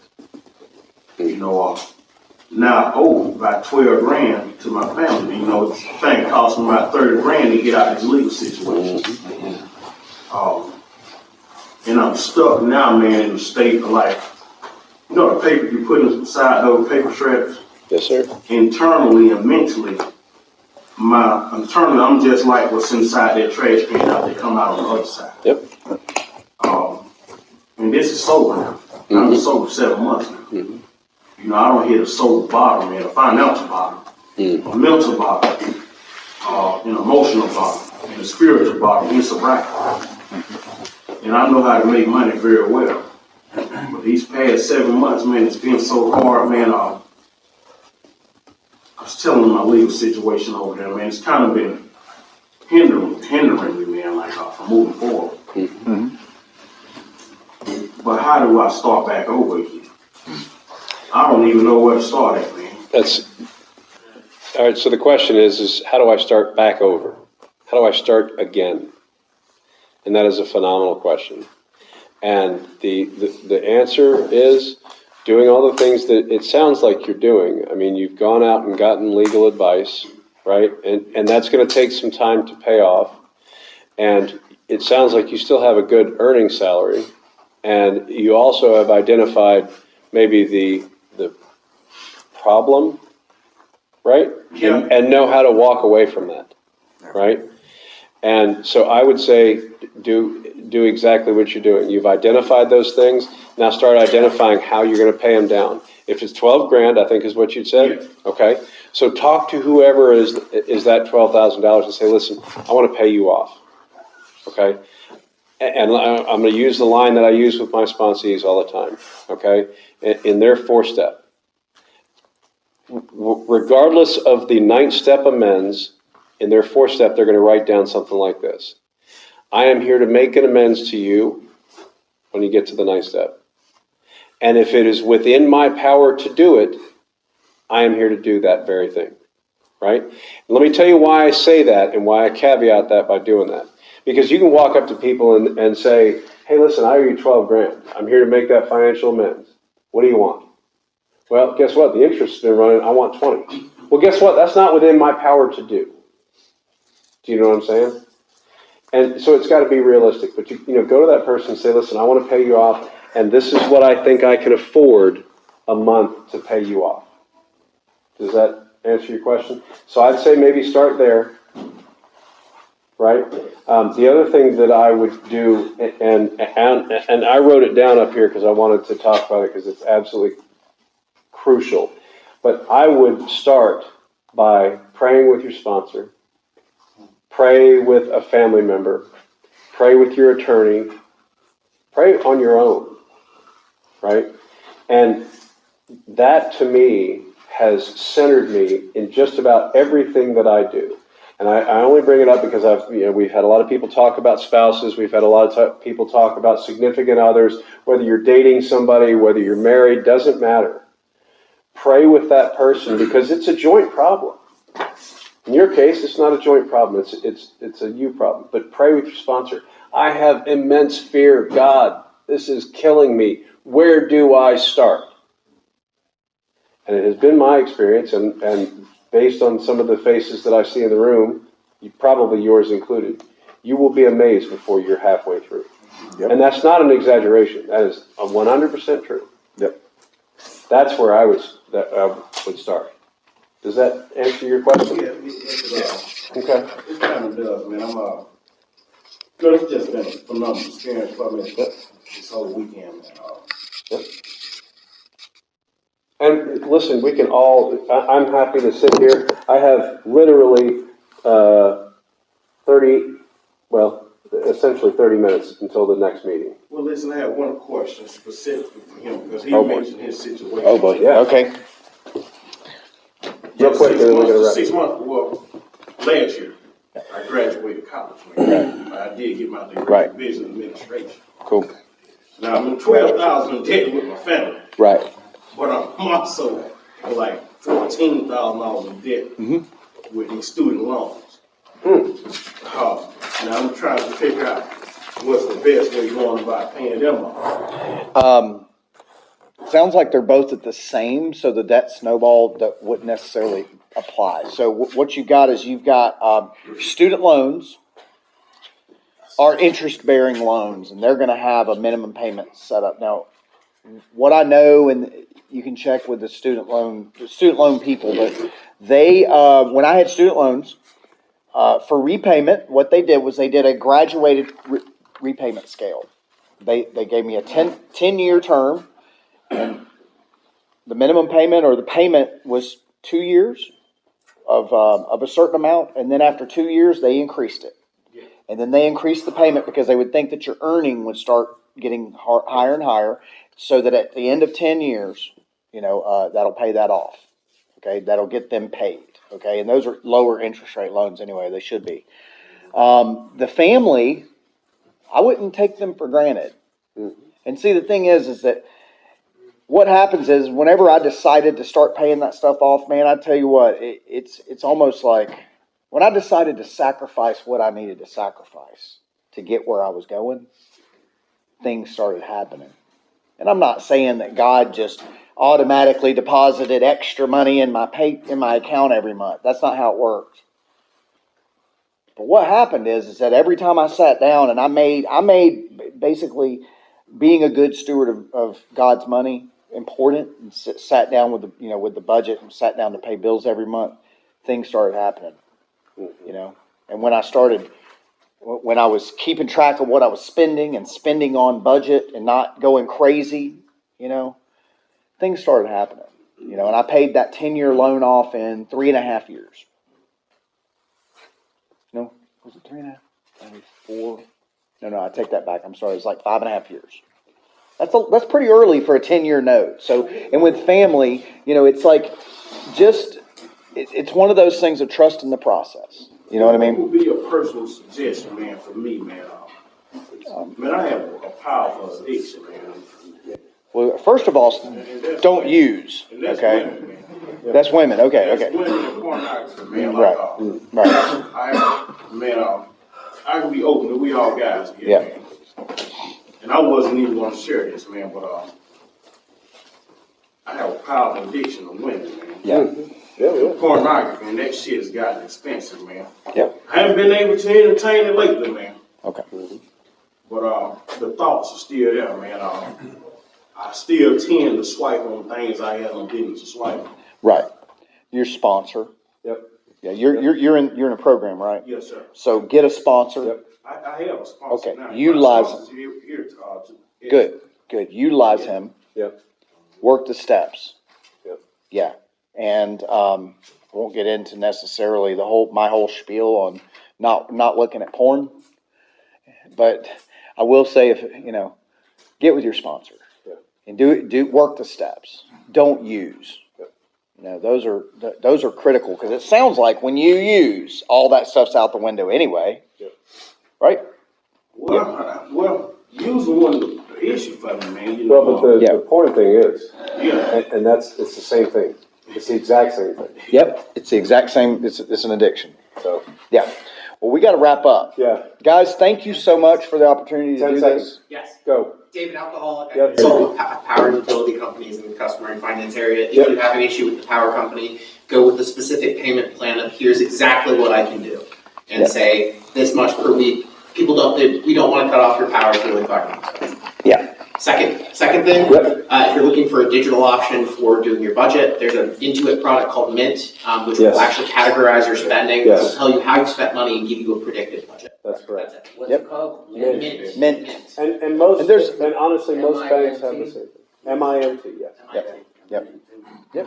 Speaker 11: You know, now I owe about 12 grand to my family. You know, the thing cost me about 30 grand to get out of this legal situation. And I'm stuck now, man, in the state of like, you know, the paper you put inside those paper shredders?
Speaker 5: Yes, sir.
Speaker 11: Internally and mentally, I'm just like what's inside that trash can out there, come out on the other side.
Speaker 5: Yep.
Speaker 11: And this is sober now. I'm sober 7 months now. You know, I don't hit a sober bottom, man, a financial bottom, a mental bottom, an emotional bottom, and a spiritual bottom in sobriety. And I know how to make money very well. But these past 7 months, man, it's been so hard, man. I was telling them my legal situation over there, man. It's kind of been hindering me, man, like from moving forward. But how do I start back over again? I don't even know where to start at, man.
Speaker 5: All right, so the question is how do I start back over? How do I start again? And that is a phenomenal question. And the answer is doing all the things that it sounds like you're doing. I mean, you've gone out and gotten legal advice, right? And that's going to take some time to pay off. And it sounds like you still have a good earning salary. And you also have identified maybe the problem, right?
Speaker 11: Yeah.
Speaker 5: And know how to walk away from that, right? And so I would say do exactly what you're doing. You've identified those things. Now start identifying how you're going to pay them down. If it's 12 grand, I think is what you said.
Speaker 11: Yes.
Speaker 5: Okay. So talk to whoever is that $12,000 and say, listen, I want to pay you off. Okay. And I'm going to use the line that I use with my sponsees all the time. Okay. In their 4-step. Regardless of the 9th step amends, in their 4-step, they're going to write down something like this. I am here to make an amends to you when you get to the 9th step. And if it is within my power to do it, I am here to do that very thing. Right? And let me tell you why I say that and why I caveat that by doing that. Because you can walk up to people and say, hey, listen, I owe you 12 grand. I'm here to make that financial amends. What do you want? Well, guess what? The interest has been running. I want 20. Well, guess what? That's not within my power to do. Do you know what I'm saying? And so it's got to be realistic. But you go to that person and say, listen, I want to pay you off, and this is what I think I can afford a month to pay you off. Does that answer your question? So I'd say maybe start there, right? The other thing that I would do, and I wrote it down up here because I wanted to talk about it because it's absolutely crucial. But I would start by praying with your sponsor, pray with a family member, pray with your attorney, pray on your own, right? And that to me has centered me in just about everything that I do. And I only bring it up because we've had a lot of people talk about spouses. We've had a lot of people talk about significant others. Whether you're dating somebody, whether you're married, doesn't matter. Pray with that person because it's a joint problem. In your case, it's not a joint problem. It's a you problem. But pray with your sponsor. I have immense fear. God, this is killing me. Where do I start? And it has been my experience, and based on some of the faces that I see in the room, probably yours included, you will be amazed before you're halfway through. Yep. And that's not an exaggeration. That is 100% true. Yep. That's where I would start. Does that answer your question?
Speaker 11: Yeah, it does.
Speaker 5: Okay.
Speaker 11: It kind of does, man. It's just been a phenomenal experience for me this whole weekend, man.
Speaker 5: Yep. And listen, we can I'm happy to sit here. I have literally essentially 30 minutes until the next meeting.
Speaker 11: Well, listen, I have one question specifically for him because he
Speaker 5: boy.
Speaker 11: mentioned his situation.
Speaker 5: Oh, boy. Yeah. Okay. Real quick, and then we're going to wrap.
Speaker 11: 6 months, well, last year, I graduated college, man. I did get my degree in business administration.
Speaker 5: Cool.
Speaker 11: Now, I'm $12,000 in debt with my family.
Speaker 5: Right.
Speaker 11: But I'm also like $14,000 in debt with these student loans. Now I'm trying to figure out what's the best way going about paying them off.
Speaker 3: Sounds like they're both at the same, so the debt snowball that wouldn't necessarily apply. So what you've got is you've got student loans are interest-bearing loans, and they're going to have a minimum payment set up. Now, what I know, and you can check with the student loan people, but they, when I had student loans, for repayment, what they did was they did a graduated repayment scale. They gave me a 10-year term, and the minimum payment or the payment was 2 years of a certain amount, and then after 2 years, they increased it. And then they increased the payment because they would think that your earning would start getting higher and higher, so that at the end of 10 years, that'll pay that off. Okay, that'll get them paid. Okay, and those are lower interest rate loans anyway. They should be. The family, I wouldn't take them for granted. And see, the thing is that what happens is whenever I decided to start paying that stuff off, man, I tell you what, it's almost like when I decided to sacrifice what I needed to sacrifice to get where I was going, things started happening. And I'm not saying that God just automatically deposited extra money in my account every month. That's not how it worked. But what happened is that every time I sat down and I made basically being a good steward of God's money important, and sat down with the budget and sat down to pay bills every month, things started happening. And when I was keeping track of what I was spending and spending on budget and not going crazy, things started happening. And I paid that 10-year loan off in 3.5 years. No, was it 3.5? Maybe 4. No, I take that back. I'm sorry. It's like 5.5 years. That's pretty early for a 10-year note. So, and with family, it's like it's one of those things of trust in the process. You know what I mean?
Speaker 11: What would be a personal suggestion, man, for me, man? Man, I have a powerful addiction, man.
Speaker 3: Well, first of all, don't use. Okay.
Speaker 11: Women, man.
Speaker 3: That's women. Okay.
Speaker 11: That's women and pornography, man.
Speaker 3: Right.
Speaker 11: I can be open. We all guys here, man. And I wasn't even going to share this, man, but I have a powerful addiction to women, man.
Speaker 3: Yeah.
Speaker 11: Pornography, and that shit has gotten expensive, man.
Speaker 3: Yeah.
Speaker 11: I haven't been able to entertain it lately, man.
Speaker 3: Okay.
Speaker 11: But the thoughts are still there, man. I still tend to swipe on things I had no business to swipe.
Speaker 3: Right. Your sponsor.
Speaker 5: Yep.
Speaker 3: Yeah. You're in a program, right?
Speaker 11: Yes, sir.
Speaker 3: So get a sponsor.
Speaker 5: Yep.
Speaker 11: I have a sponsor.
Speaker 3: Okay.
Speaker 11: Now.
Speaker 3: Utilize.
Speaker 11: Here,
Speaker 3: Good. Utilize him.
Speaker 5: Yep.
Speaker 3: Work the steps.
Speaker 5: Yep.
Speaker 3: Yeah. And I won't get into necessarily my whole spiel on not looking at porn, but I will say, if get with your sponsor and do work the steps. Don't use. those are critical, because it sounds like when you use, all that stuff's out the window anyway.
Speaker 5: Yep.
Speaker 3: Right?
Speaker 11: Well, using one of the issue for me, man. You
Speaker 2: Well,
Speaker 11: know,
Speaker 2: but the important thing is,
Speaker 11: yeah.
Speaker 2: and it's the same thing. It's the exact same thing.
Speaker 3: Yep, it's the exact same, it's an addiction.
Speaker 2: So,
Speaker 3: Yeah. Well, we got to wrap up.
Speaker 2: yeah.
Speaker 3: Guys, thank you so much for the opportunity to
Speaker 2: 10
Speaker 3: do
Speaker 2: seconds.
Speaker 3: this.
Speaker 8: Yes.
Speaker 2: Go.
Speaker 8: David Alcohol,
Speaker 2: Yep.
Speaker 8: I consult with power and utility companies in the customer and finance area. If you have an issue with the power company, go with the specific payment plan of here's exactly what I can do. And say this much per week. We don't want to cut off your power to environment.
Speaker 3: Yeah.
Speaker 8: Second thing, if you're looking for a digital option for doing your budget, there's an Intuit product called Mint, which will actually categorize your spending. It will tell you how you spent money and give you a predicted budget.
Speaker 2: That's correct.
Speaker 8: That's it.
Speaker 10: What's it called?
Speaker 8: Mint.
Speaker 2: And honestly, most banks have the same thing. MINT, yes.
Speaker 3: Yep.
Speaker 2: Guys,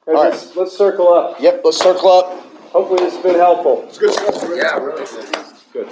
Speaker 3: All right.
Speaker 2: let's circle up.
Speaker 3: Yep, let's circle up.
Speaker 2: Hopefully this has been helpful.
Speaker 3: It's good stuff.
Speaker 10: Yeah, really good.
Speaker 2: Good.